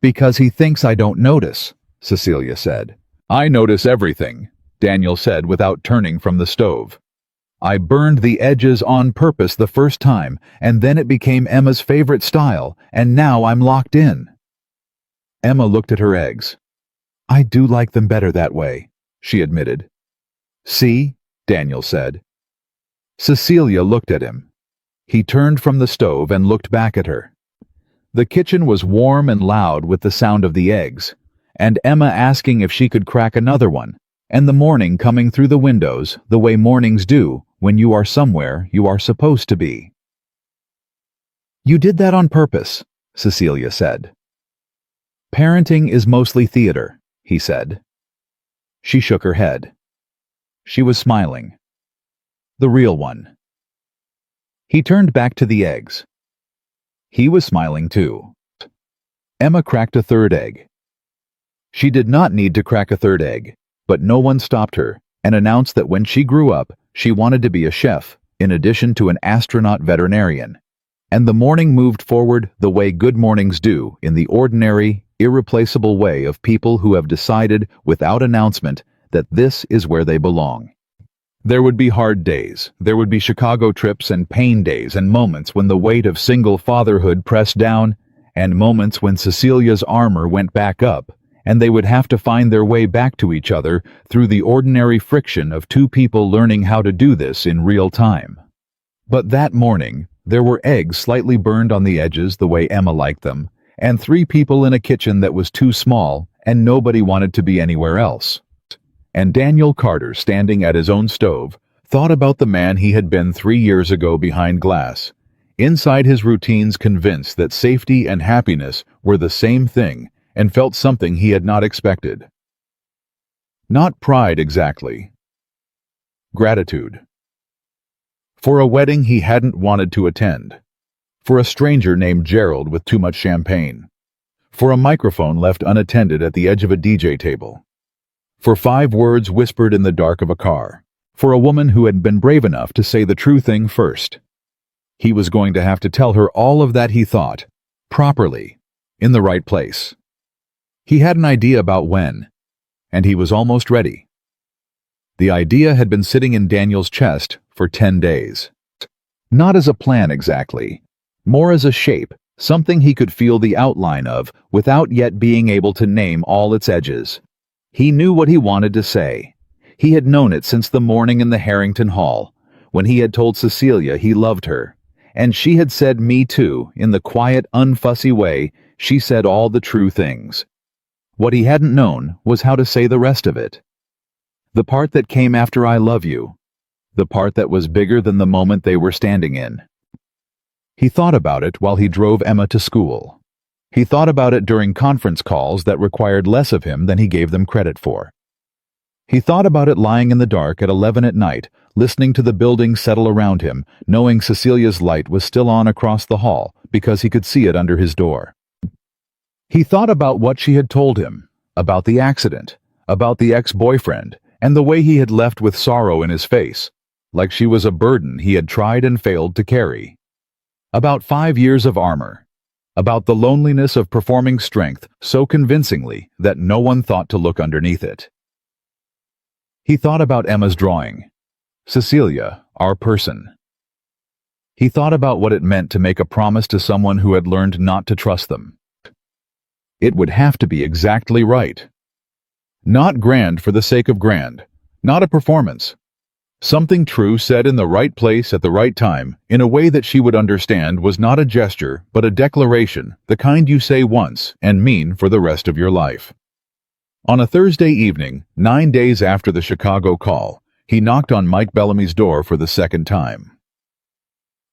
"Because he thinks I don't notice," Cecilia said. "I notice everything," Daniel said without turning from the stove. "I burned the edges on purpose the first time, and then it became Emma's favorite style, and now I'm locked in." Emma looked at her eggs. "I do like them better that way," she admitted. "See?" Daniel said. Cecilia looked at him. He turned from the stove and looked back at her. The kitchen was warm and loud with the sound of the eggs, and Emma asking if she could crack another one, and the morning coming through the windows the way mornings do when you are somewhere you are supposed to be. "You did that on purpose," Cecilia said. "Parenting is mostly theater," he said. She shook her head. She was smiling. The real one. He turned back to the eggs. He was smiling too. Emma cracked a 3rd egg. She did not need to crack a 3rd egg, but no one stopped her and announced that when she grew up, she wanted to be a chef, in addition to an astronaut veterinarian. And the morning moved forward the way good mornings do, in the ordinary, irreplaceable way of people who have decided, without announcement, that this is where they belong. There would be hard days, there would be Chicago trips and pain days and moments when the weight of single fatherhood pressed down, and moments when Cecilia's armor went back up, and they would have to find their way back to each other through the ordinary friction of 2 people learning how to do this in real time. But that morning, there were eggs slightly burned on the edges the way Emma liked them, and 3 people in a kitchen that was too small, and nobody wanted to be anywhere else. And Daniel Carter, standing at his own stove, thought about the man he had been 3 years ago behind glass, inside his routines, convinced that safety and happiness were the same thing, and felt something he had not expected. Not pride exactly. Gratitude. For a wedding he hadn't wanted to attend. For a stranger named Gerald with too much champagne. For a microphone left unattended at the edge of a DJ table. For 5 words whispered in the dark of a car. For a woman who had been brave enough to say the true thing first. He was going to have to tell her all of that, he thought, properly, in the right place. He had an idea about when, and he was almost ready. The idea had been sitting in Daniel's chest for 10 days. Not as a plan exactly, more as a shape, something he could feel the outline of without yet being able to name all its edges. He knew what he wanted to say. He had known it since the morning in the Harrington Hall, when he had told Cecilia he loved her, and she had said me too in the quiet, unfussy way she said all the true things. What he hadn't known was how to say the rest of it. The part that came after I love you. The part that was bigger than the moment they were standing in. He thought about it while he drove Emma to school. He thought about it during conference calls that required less of him than he gave them credit for. He thought about it lying in the dark at 11 at night, listening to the building settle around him, knowing Cecilia's light was still on across the hall because he could see it under his door. He thought about what she had told him, about the accident, about the ex-boyfriend, and the way he had left with sorrow in his face, like she was a burden he had tried and failed to carry. About 5 years of armor, about the loneliness of performing strength so convincingly that no one thought to look underneath it. He thought about Emma's drawing, Cecilia, our person. He thought about what it meant to make a promise to someone who had learned not to trust them. It would have to be exactly right. Not grand for the sake of grand, not a performance. Something true said in the right place at the right time, in a way that she would understand was not a gesture, but a declaration, the kind you say once and mean for the rest of your life. On a Thursday evening, 9 days after the Chicago call, he knocked on Mike Bellamy's door for the second time.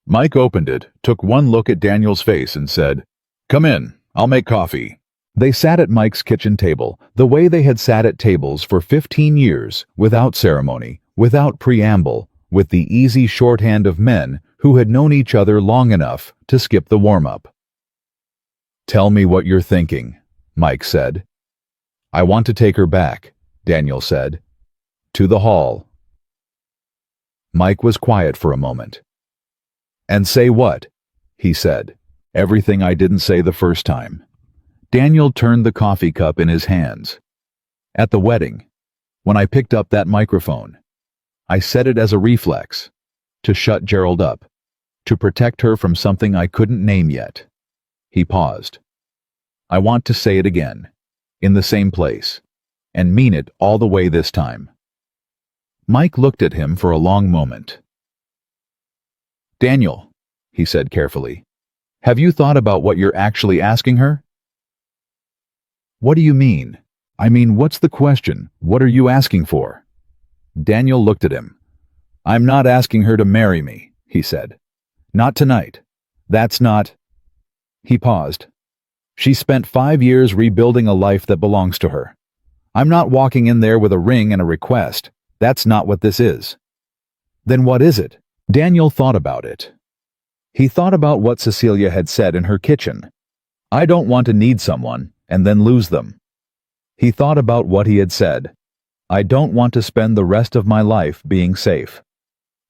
Mike opened it, took one look at Daniel's face and said, "Come in, I'll make coffee." They sat at Mike's kitchen table, the way they had sat at tables for 15 years, without ceremony, without preamble, with the easy shorthand of men who had known each other long enough to skip the warm-up. "Tell me what you're thinking," Mike said. "I want to take her back," Daniel said. "To the hall." Mike was quiet for a moment. "And say what?" he said. "Everything I didn't say the first time." Daniel turned the coffee cup in his hands. "At the wedding, when I picked up that microphone, I said it as a reflex, to shut Gerald up, to protect her from something I couldn't name yet." He paused. "I want to say it again, in the same place, and mean it all the way this time." Mike looked at him for a long moment. "Daniel," he said carefully, "have you thought about what you're actually asking her?" "What do you mean? I mean, what's the question? What are you asking for?" Daniel looked at him. "I'm not asking her to marry me," he said. "Not tonight. That's not—" He paused. "She spent 5 years rebuilding a life that belongs to her. I'm not walking in there with a ring and a request. That's not what this is." "Then what is it?" Daniel thought about it. He thought about what Cecilia had said in her kitchen. "I don't want to need someone and then lose them." He thought about what he had said. "I don't want to spend the rest of my life being safe."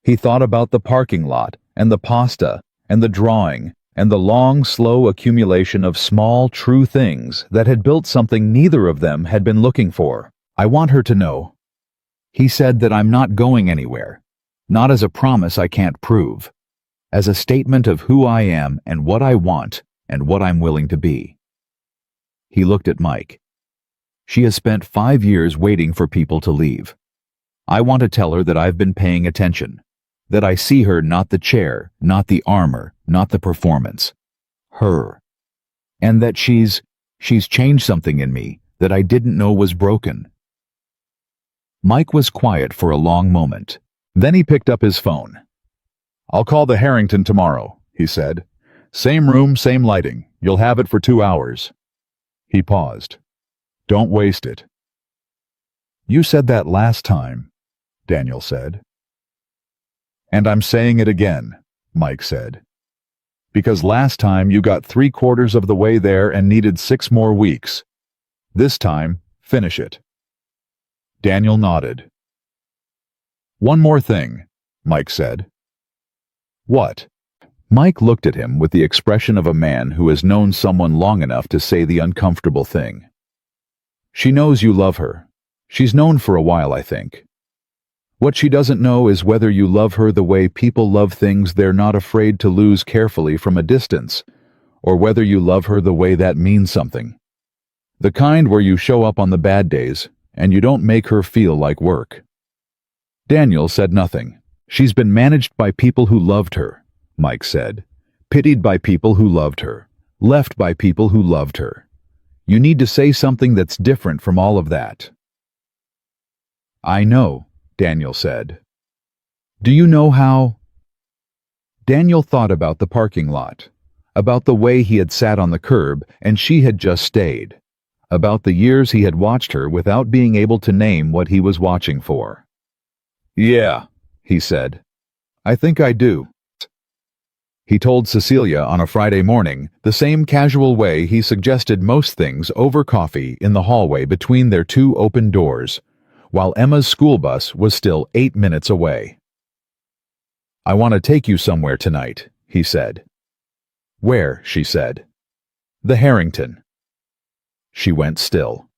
He thought about the parking lot and the pasta and the drawing and the long, slow accumulation of small, true things that had built something neither of them had been looking for. "I want her to know," he said, "that I'm not going anywhere. Not as a promise I can't prove. As a statement of who I am and what I want and what I'm willing to be." He looked at Mike. "She has spent 5 years waiting for people to leave. I want to tell her that I've been paying attention, that I see her, not the chair, not the armor, not the performance. Her. And that she's changed something in me that I didn't know was broken." Mike was quiet for a long moment. Then he picked up his phone. "I'll call the Harrington tomorrow," he said. "Same room, same lighting. You'll have it for 2 hours." He paused. "Don't waste it." "You said that last time," Daniel said. "And I'm saying it again," Mike said. "Because last time you got 3/4 of the way there and needed 6 more weeks. This time, finish it." Daniel nodded. "One more thing," Mike said. "What?" Mike looked at him with the expression of a man who has known someone long enough to say the uncomfortable thing. "She knows you love her. She's known for a while, I think. What she doesn't know is whether you love her the way people love things they're not afraid to lose carefully from a distance, or whether you love her the way that means something. The kind where you show up on the bad days and you don't make her feel like work." Daniel said nothing. "She's been managed by people who loved her," Mike said. "Pitied by people who loved her. Left by people who loved her. You need to say something that's different from all of that." "I know," Daniel said. "Do you know how—" Daniel thought about the parking lot, about the way he had sat on the curb and she had just stayed, about the years he had watched her without being able to name what he was watching for. "Yeah," he said. "I think I do." He told Cecilia on a Friday morning, the same casual way he suggested most things over coffee in the hallway between their two open doors, while Emma's school bus was still 8 minutes away. "I want to take you somewhere tonight," he said. "Where?" she said. "The Harrington." She went still.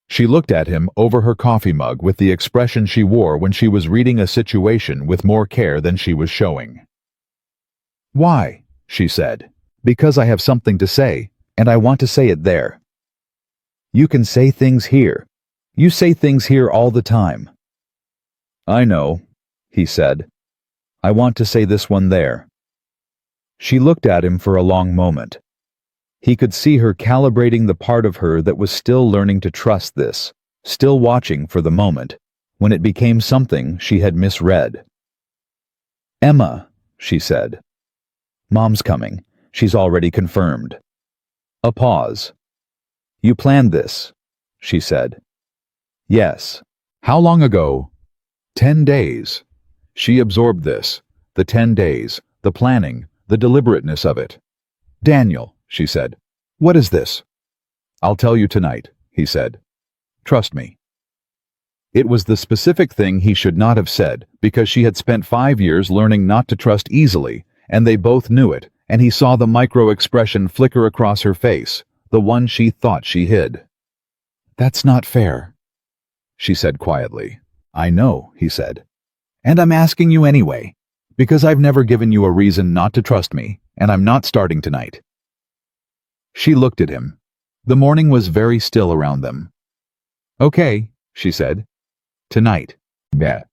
She looked at him over her coffee mug with the expression she wore when she was reading a situation with more care than she was showing. "Why?" she said. "Because I have something to say, and I want to say it there." "You can say things here. You say things here all the time." "I know," he said. "I want to say this one there." She looked at him for a long moment. He could see her calibrating the part of her that was still learning to trust this, still watching for the moment, when it became something she had misread. "Emma," she said. "Mom's coming. She's already confirmed." A pause. "You planned this," she said. "Yes." "How long ago?" 10 days. She absorbed this, the 10 days, the planning, the deliberateness of it. "Daniel," she said, "what is this?" "I'll tell you tonight," he said. "Trust me." It was the specific thing he should not have said, because she had spent 5 years learning not to trust easily, and they both knew it, and he saw the micro-expression flicker across her face, the one she thought she hid. "That's not fair," she said quietly. "I know," he said. "And I'm asking you anyway, because I've never given you a reason not to trust me, and I'm not starting tonight." She looked at him. The morning was very still around them. "Okay," she said. "Tonight." Yeah.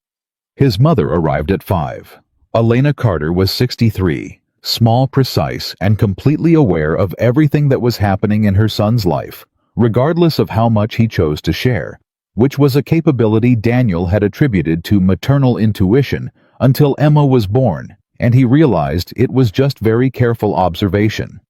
His mother arrived at 5. Elena Carter was 63, small, precise, and completely aware of everything that was happening in her son's life, regardless of how much he chose to share, which was a capability Daniel had attributed to maternal intuition until Emma was born, and he realized it was just very careful observation.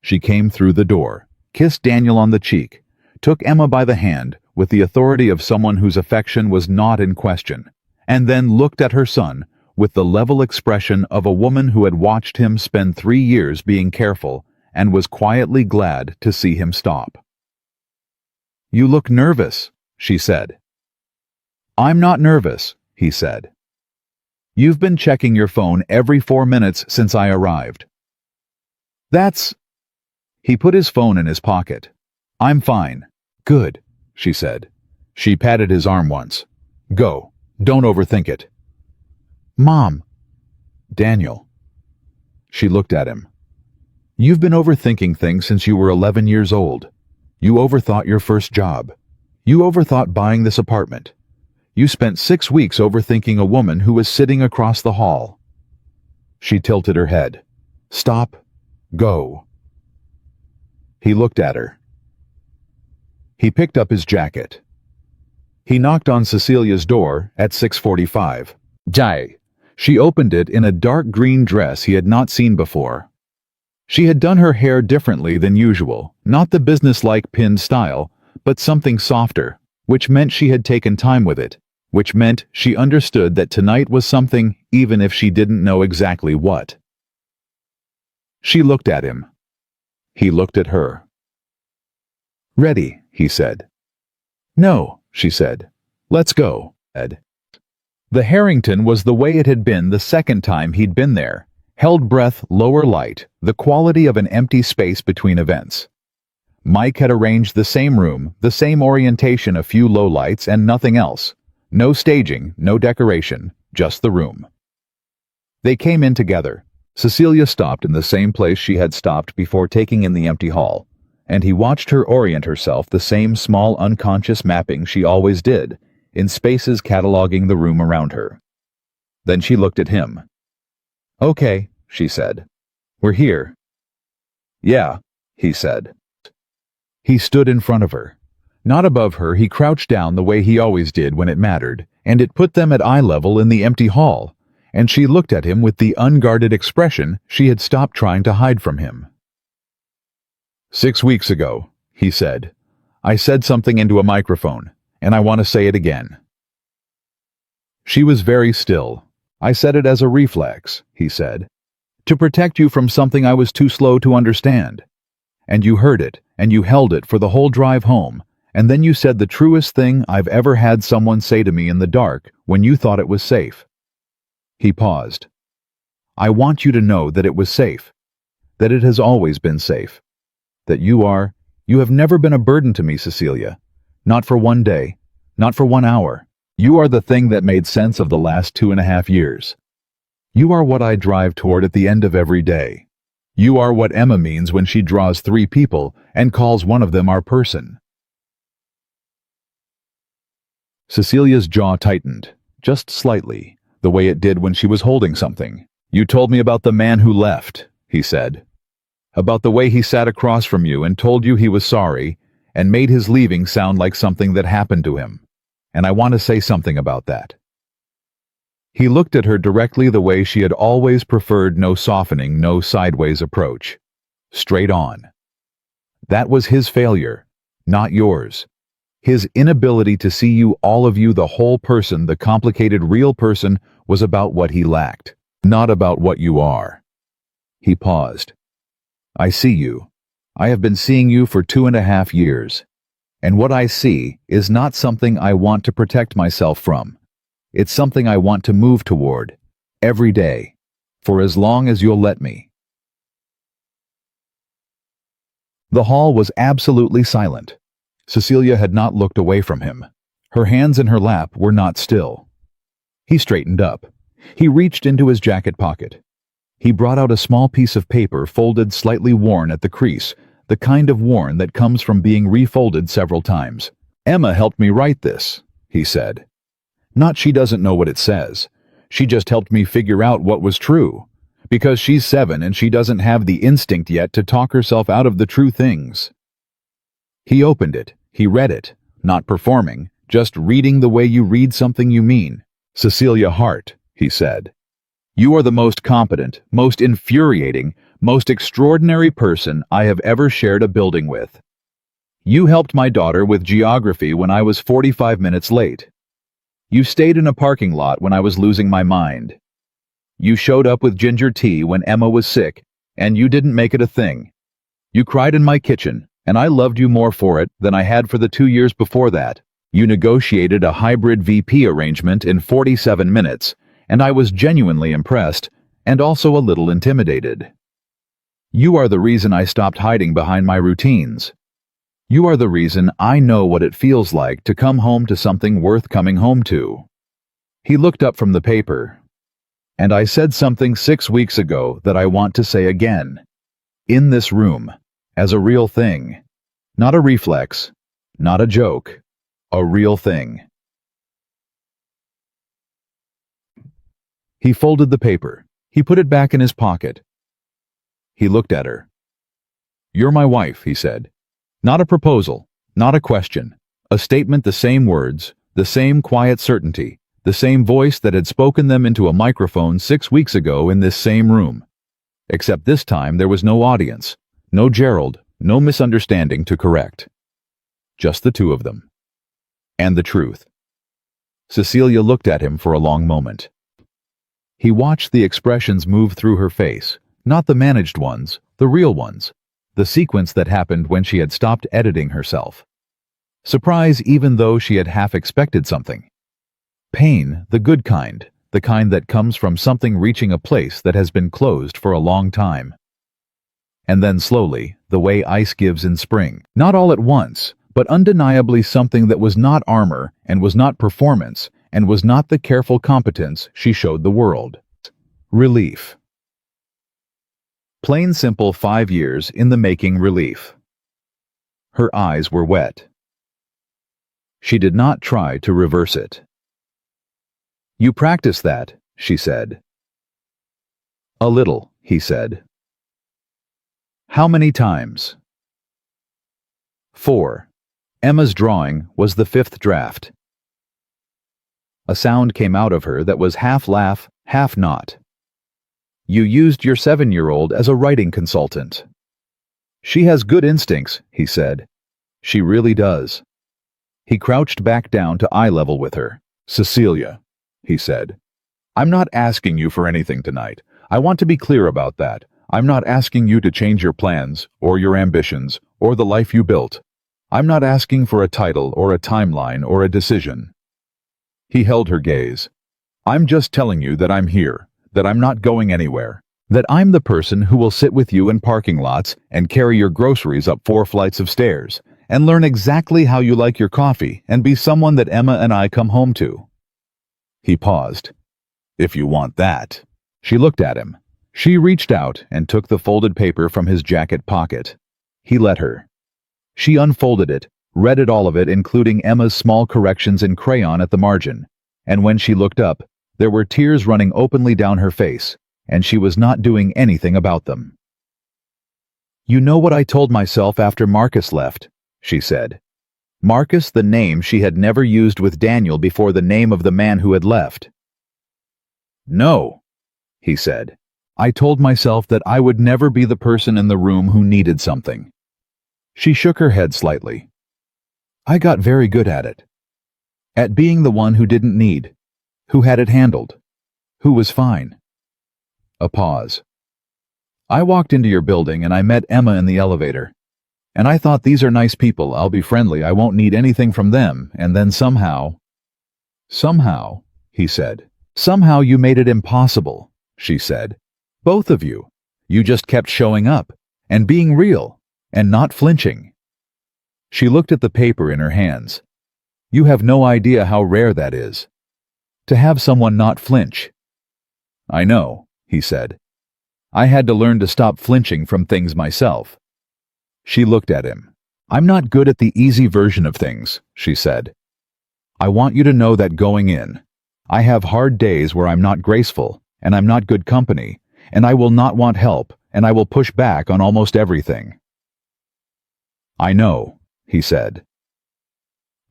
She came through the door, kissed Daniel on the cheek, took Emma by the hand with the authority of someone whose affection was not in question, and then looked at her son with the level expression of a woman who had watched him spend 3 years being careful and was quietly glad to see him stop. "You look nervous," she said. "I'm not nervous," he said. "You've been checking your phone every 4 minutes since I arrived." "That's—" He put his phone in his pocket. "I'm fine." "Good," she said. She patted his arm once. "Go. Don't overthink it." "Mom." "Daniel." She looked at him. "You've been overthinking things since you were 11 years old. You overthought your first job. You overthought buying this apartment. You spent 6 weeks overthinking a woman who was sitting across the hall." She tilted her head. "Stop. Go." He looked at her. He picked up his jacket. He knocked on Cecilia's door at 6:45. "Jai." She opened it in a dark green dress he had not seen before. She had done her hair differently than usual, not the businesslike pinned style, but something softer, which meant she had taken time with it, which meant she understood that tonight was something even if she didn't know exactly what. She looked at him. He looked at her. "Ready," he said. "No," she said. "Let's go, Ed." The Harrington was the way it had been the second time he'd been there. Held breath, lower light, the quality of an empty space between events. Mike had arranged the same room, the same orientation, a few low lights and nothing else. No staging, no decoration, just the room. They came in together. Cecilia stopped in the same place she had stopped before taking in the empty hall, and he watched her orient herself the same small unconscious mapping she always did, in spaces cataloging the room around her. Then she looked at him. "Okay," she said. "We're here." "Yeah," he said. He stood in front of her. Not above her, he crouched down the way he always did when it mattered, and it put them at eye level in the empty hall, and she looked at him with the unguarded expression she had stopped trying to hide from him. "6 weeks ago," he said. I said something into a microphone, and I want to say it again. She was very still. I said it as a reflex, he said, to protect you from something I was too slow to understand. And you heard it, and you held it for the whole drive home, and then you said the truest thing I've ever had someone say to me in the dark when you thought it was safe. He paused. I want you to know that it was safe, that it has always been safe, that you have never been a burden to me, Cecilia, not for one day, not for 1 hour. You are the thing that made sense of the last 2.5 years. You are what I drive toward at the end of every day. You are what Emma means when she draws 3 people and calls one of them our person. Cecilia's jaw tightened, just slightly, the way it did when she was holding something. You told me about the man who left, he said. About the way he sat across from you and told you he was sorry and made his leaving sound like something that happened to him. And I want to say something about that. He looked at her directly the way she had always preferred, no softening, no sideways approach. Straight on. That was his failure, not yours. His inability to see you, all of you, the whole person, the complicated real person, was about what he lacked, not about what you are. He paused. I see you. I have been seeing you for 2.5 years. And what I see is not something I want to protect myself from. It's something I want to move toward, every day, for as long as you'll let me. The hall was absolutely silent. Cecilia had not looked away from him. Her hands in her lap were not still. He straightened up. He reached into his jacket pocket. He brought out a small piece of paper folded slightly worn at the crease, the kind of worn that comes from being refolded several times. Emma helped me write this, he said. Not she doesn't know what it says. She just helped me figure out what was true. Because she's 7 and she doesn't have the instinct yet to talk herself out of the true things. He opened it. He read it. Not performing, just reading the way you read something you mean. Cecilia Hart, he said. You are the most competent, most infuriating, most extraordinary person I have ever shared a building with. You helped my daughter with geography when I was 45 minutes late. You stayed in a parking lot when I was losing my mind. You showed up with ginger tea when Emma was sick, and you didn't make it a thing. You cried in my kitchen, and I loved you more for it than I had for the 2 years before that. You negotiated a hybrid VP arrangement in 47 minutes, and I was genuinely impressed, and also a little intimidated. You are the reason I stopped hiding behind my routines. You are the reason I know what it feels like to come home to something worth coming home to. He looked up from the paper. And I said something 6 weeks ago that I want to say again. In this room, as a real thing. Not a reflex, not a joke, a real thing. He folded the paper. He put it back in his pocket. He looked at her. You're my wife, he said. Not a proposal, not a question. A statement, the same words, the same quiet certainty, the same voice that had spoken them into a microphone 6 weeks ago in this same room. Except this time there was no audience, no Gerald, no misunderstanding to correct. Just the two of them. And the truth. Cecilia looked at him for a long moment. He watched the expressions move through her face, not the managed ones, the real ones, the sequence that happened when she had stopped editing herself. Surprise even though she had half expected something. Pain, the good kind, the kind that comes from something reaching a place that has been closed for a long time. And then slowly, the way ice gives in spring, not all at once, but undeniably something that was not armor and was not performance and was not the careful competence she showed the world. Relief. Plain simple 5 years in the making relief. Her eyes were wet. She did not try to reverse it. You practice that, she said. A little, he said. How many times? 4. Emma's drawing was the 5th draft. A sound came out of her that was half laugh, half not. You used your 7-year-old as a writing consultant. She has good instincts, he said. She really does. He crouched back down to eye level with her. Cecilia, he said, I'm not asking you for anything tonight. I want to be clear about that. I'm not asking you to change your plans, or your ambitions, or the life you built. I'm not asking for a title, or a timeline, or a decision. He held her gaze. I'm just telling you that I'm here, that I'm not going anywhere, that I'm the person who will sit with you in parking lots and carry your groceries up 4 flights of stairs, and learn exactly how you like your coffee and be someone that Emma and I come home to. He paused. If you want that. She looked at him. She reached out and took the folded paper from his jacket pocket. He let her. She unfolded it, read it, all of it, including Emma's small corrections in crayon at the margin, and when she looked up, there were tears running openly down her face, and she was not doing anything about them. You know what I told myself after Marcus left, she said. Marcus, the name she had never used with Daniel before the name of the man who had left. No, he said. I told myself that I would never be the person in the room who needed something. She shook her head slightly. I got very good at it. At being the one who didn't need, who had it handled, who was fine. A pause. I walked into your building and I met Emma in the elevator. And I thought, these are nice people, I'll be friendly, I won't need anything from them, and then somehow, he said. Somehow you made it impossible, she said. Both of you. You just kept showing up, and being real, and not flinching. She looked at the paper in her hands. You have no idea how rare that is. To have someone not flinch. I know, he said. I had to learn to stop flinching from things myself. She looked at him. I'm not good at the easy version of things, she said. I want you to know that going in. I have hard days where I'm not graceful, and I'm not good company, and I will not want help, and I will push back on almost everything. I know, he said.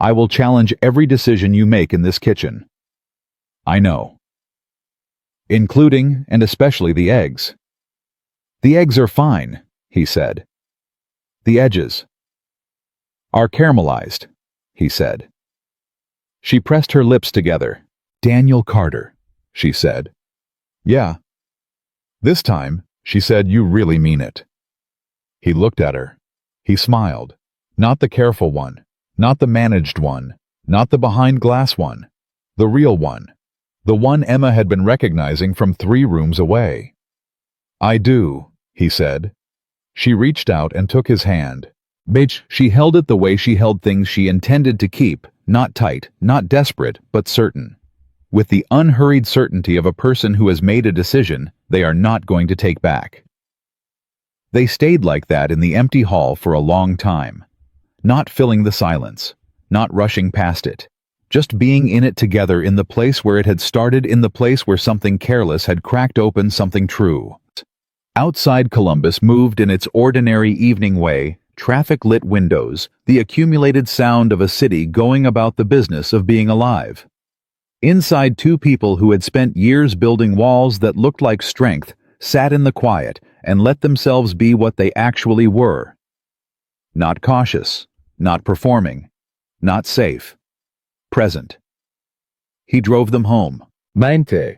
I will challenge every decision you make in this kitchen. I know. Including and especially the eggs. The eggs are fine, he said. The edges are caramelized, he said. She pressed her lips together. Daniel Carter, she said. Yeah. This time, she said, you really mean it. He looked at her. He smiled. Not the careful one, not the managed one, not the behind glass one. The real one. The one Emma had been recognizing from 3 rooms away. I do, he said. She reached out and took his hand. Bitch, she held it the way she held things she intended to keep, not tight, not desperate, but certain. With the unhurried certainty of a person who has made a decision they are not going to take back. They stayed like that in the empty hall for a long time, not filling the silence, not rushing past it, just being in it together, in the place where it had started, in the place where something careless had cracked open something true. Outside Columbus moved in its ordinary evening way, traffic-lit windows, the accumulated sound of a city going about the business of being alive. Inside, 2 people who had spent years building walls that looked like strength sat in the quiet and let themselves be what they actually were. Not cautious, not performing, not safe. Present. He drove them home. Mente.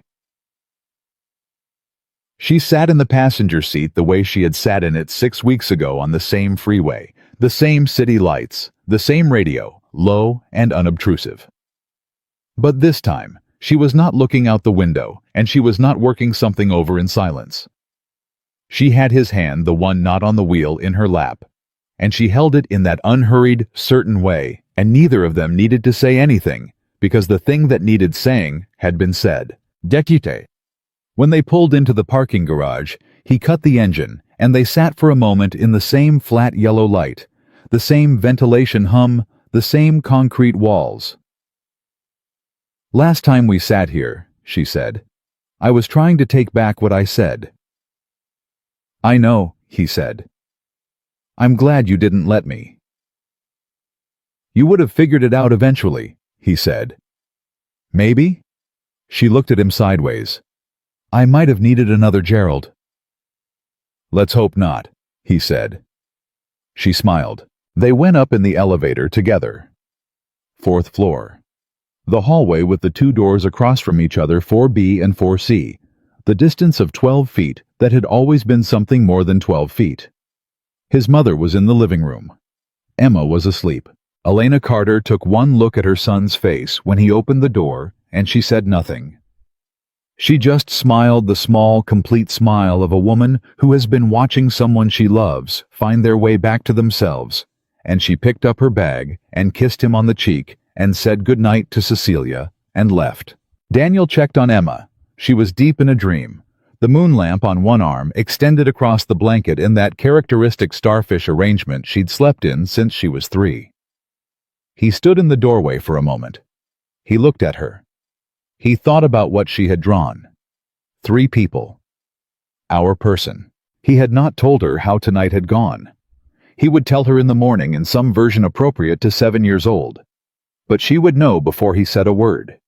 She sat in the passenger seat the way she had sat in it 6 weeks ago on the same freeway, the same city lights, the same radio, low and unobtrusive. But this time, she was not looking out the window, and she was not working something over in silence. She had his hand, the one not on the wheel, in her lap, and she held it in that unhurried, certain way, and neither of them needed to say anything, because the thing that needed saying had been said. Dekite. When they pulled into the parking garage, he cut the engine, and they sat for a moment in the same flat yellow light, the same ventilation hum, the same concrete walls. Last time we sat here, she said, I was trying to take back what I said. I know, he said. I'm glad you didn't let me. You would have figured it out eventually, he said. Maybe? She looked at him sideways. I might have needed another Gerald. Let's hope not, he said. She smiled. They went up in the elevator together. 4th floor. The hallway with the 2 doors across from each other, 4B and 4C. The distance of 12 feet that had always been something more than 12 feet. His mother was in the living room. Emma was asleep. Elena Carter took one look at her son's face when he opened the door, and she said nothing. She just smiled the small, complete smile of a woman who has been watching someone she loves find their way back to themselves, and she picked up her bag and kissed him on the cheek and said goodnight to Cecilia and left. Daniel checked on Emma. She was deep in a dream. The moon lamp on one arm extended across the blanket in that characteristic starfish arrangement she'd slept in since she was 3. He stood in the doorway for a moment. He looked at her. He thought about what she had drawn. 3 people. Our person. He had not told her how tonight had gone. He would tell her in the morning in some version appropriate to 7 years old. But she would know before he said a word.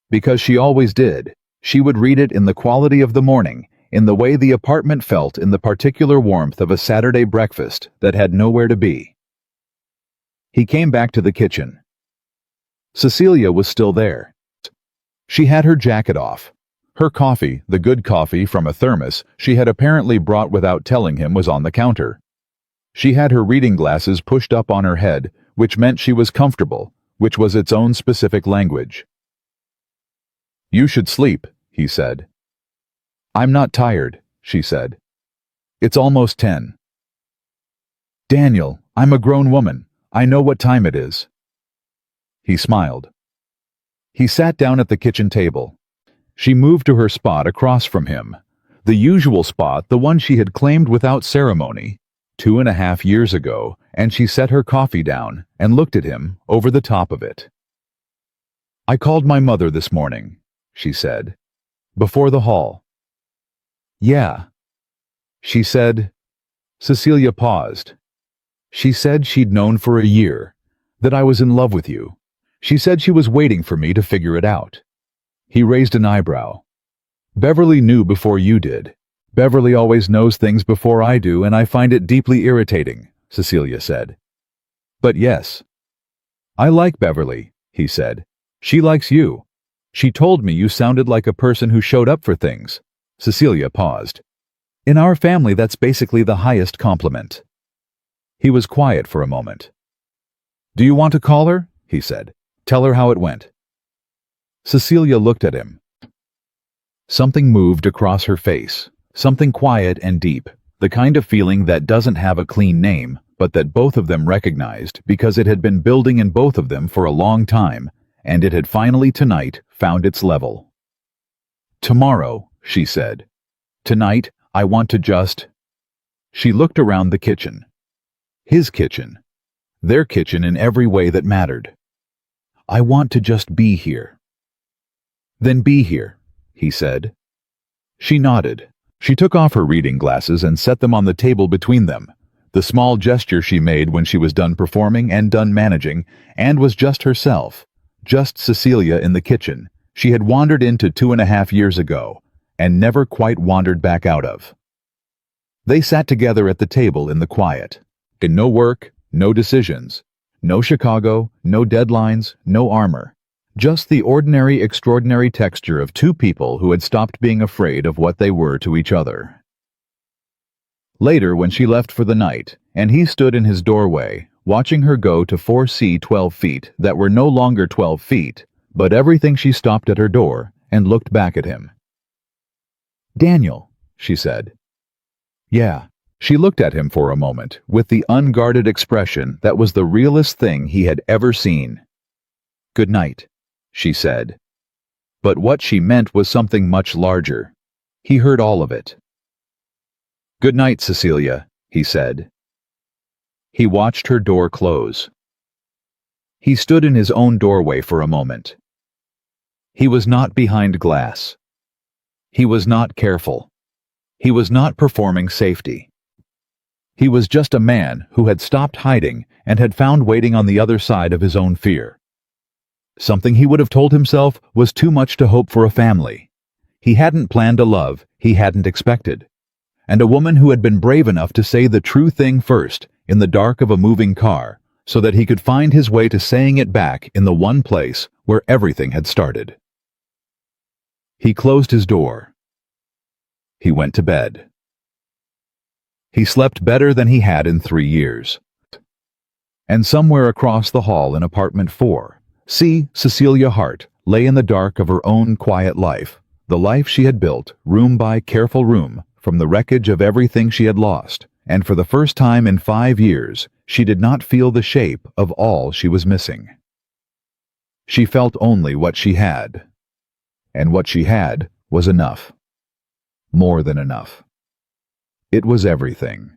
Because she always did. She would read it in the quality of the morning, in the way the apartment felt in the particular warmth of a Saturday breakfast that had nowhere to be. He came back to the kitchen. Cecilia was still there. She had her jacket off. Her coffee, the good coffee from a thermos she had apparently brought without telling him, was on the counter. She had her reading glasses pushed up on her head, which meant she was comfortable, which was its own specific language. "You should sleep," he said. "I'm not tired," she said. "It's almost 10. "Daniel, I'm a grown woman. I know what time it is." He smiled. He sat down at the kitchen table. She moved to her spot across from him, the usual spot, the one she had claimed without ceremony 2.5 years ago, and she set her coffee down and looked at him over the top of it. "I called my mother this morning," she said, "before the hall." "Yeah." She said. Cecilia paused. "She said she'd known for a year, that I was in love with you. She said she was waiting for me to figure it out." He raised an eyebrow. "Beverly knew before you did. Beverly always knows things before I do, and I find it deeply irritating," Cecilia said. "But yes." "I like Beverly," he said. "She likes you. She told me you sounded like a person who showed up for things." Cecilia paused. "In our family, that's basically the highest compliment." He was quiet for a moment. "Do you want to call her?" he said. "Tell her how it went." Cecilia looked at him. Something moved across her face, something quiet and deep, the kind of feeling that doesn't have a clean name, but that both of them recognized because it had been building in both of them for a long time, and it had finally tonight found its level. "Tomorrow," she said. "Tonight, I want to just—" She looked around the kitchen. His kitchen. Their kitchen in every way that mattered. "I want to just be here." "Then be here," he said. She nodded. She took off her reading glasses and set them on the table between them, the small gesture she made when she was done performing and done managing, and was just herself, just Cecilia in the kitchen she had wandered into 2.5 years ago, and never quite wandered back out of. They sat together at the table in the quiet. In no work, no decisions, no Chicago, no deadlines, no armor. Just the ordinary, extraordinary texture of 2 people who had stopped being afraid of what they were to each other. Later, when she left for the night, and he stood in his doorway, watching her go to 4C 12 feet that were no longer 12 feet, but everything, she stopped at her door and looked back at him. "Daniel," she said. "Yeah." She looked at him for a moment with the unguarded expression that was the realest thing he had ever seen. "Good night," she said. But what she meant was something much larger. He heard all of it. "Good night, Cecilia," he said. He watched her door close. He stood in his own doorway for a moment. He was not behind glass. He was not careful. He was not performing safety. He was just a man who had stopped hiding and had found waiting on the other side of his own fear. Something he would have told himself was too much to hope for a family. He hadn't planned a love he hadn't expected. And a woman who had been brave enough to say the true thing first, in the dark of a moving car, so that he could find his way to saying it back in the one place where everything had started. He closed his door. He went to bed. He slept better than he had in 3 years. And somewhere across the hall in apartment 4, Cecilia Hart lay in the dark of her own quiet life, the life she had built, room by careful room, from the wreckage of everything she had lost, and for the first time in 5 years, she did not feel the shape of all she was missing. She felt only what she had, and what she had was enough. More than enough. It was everything.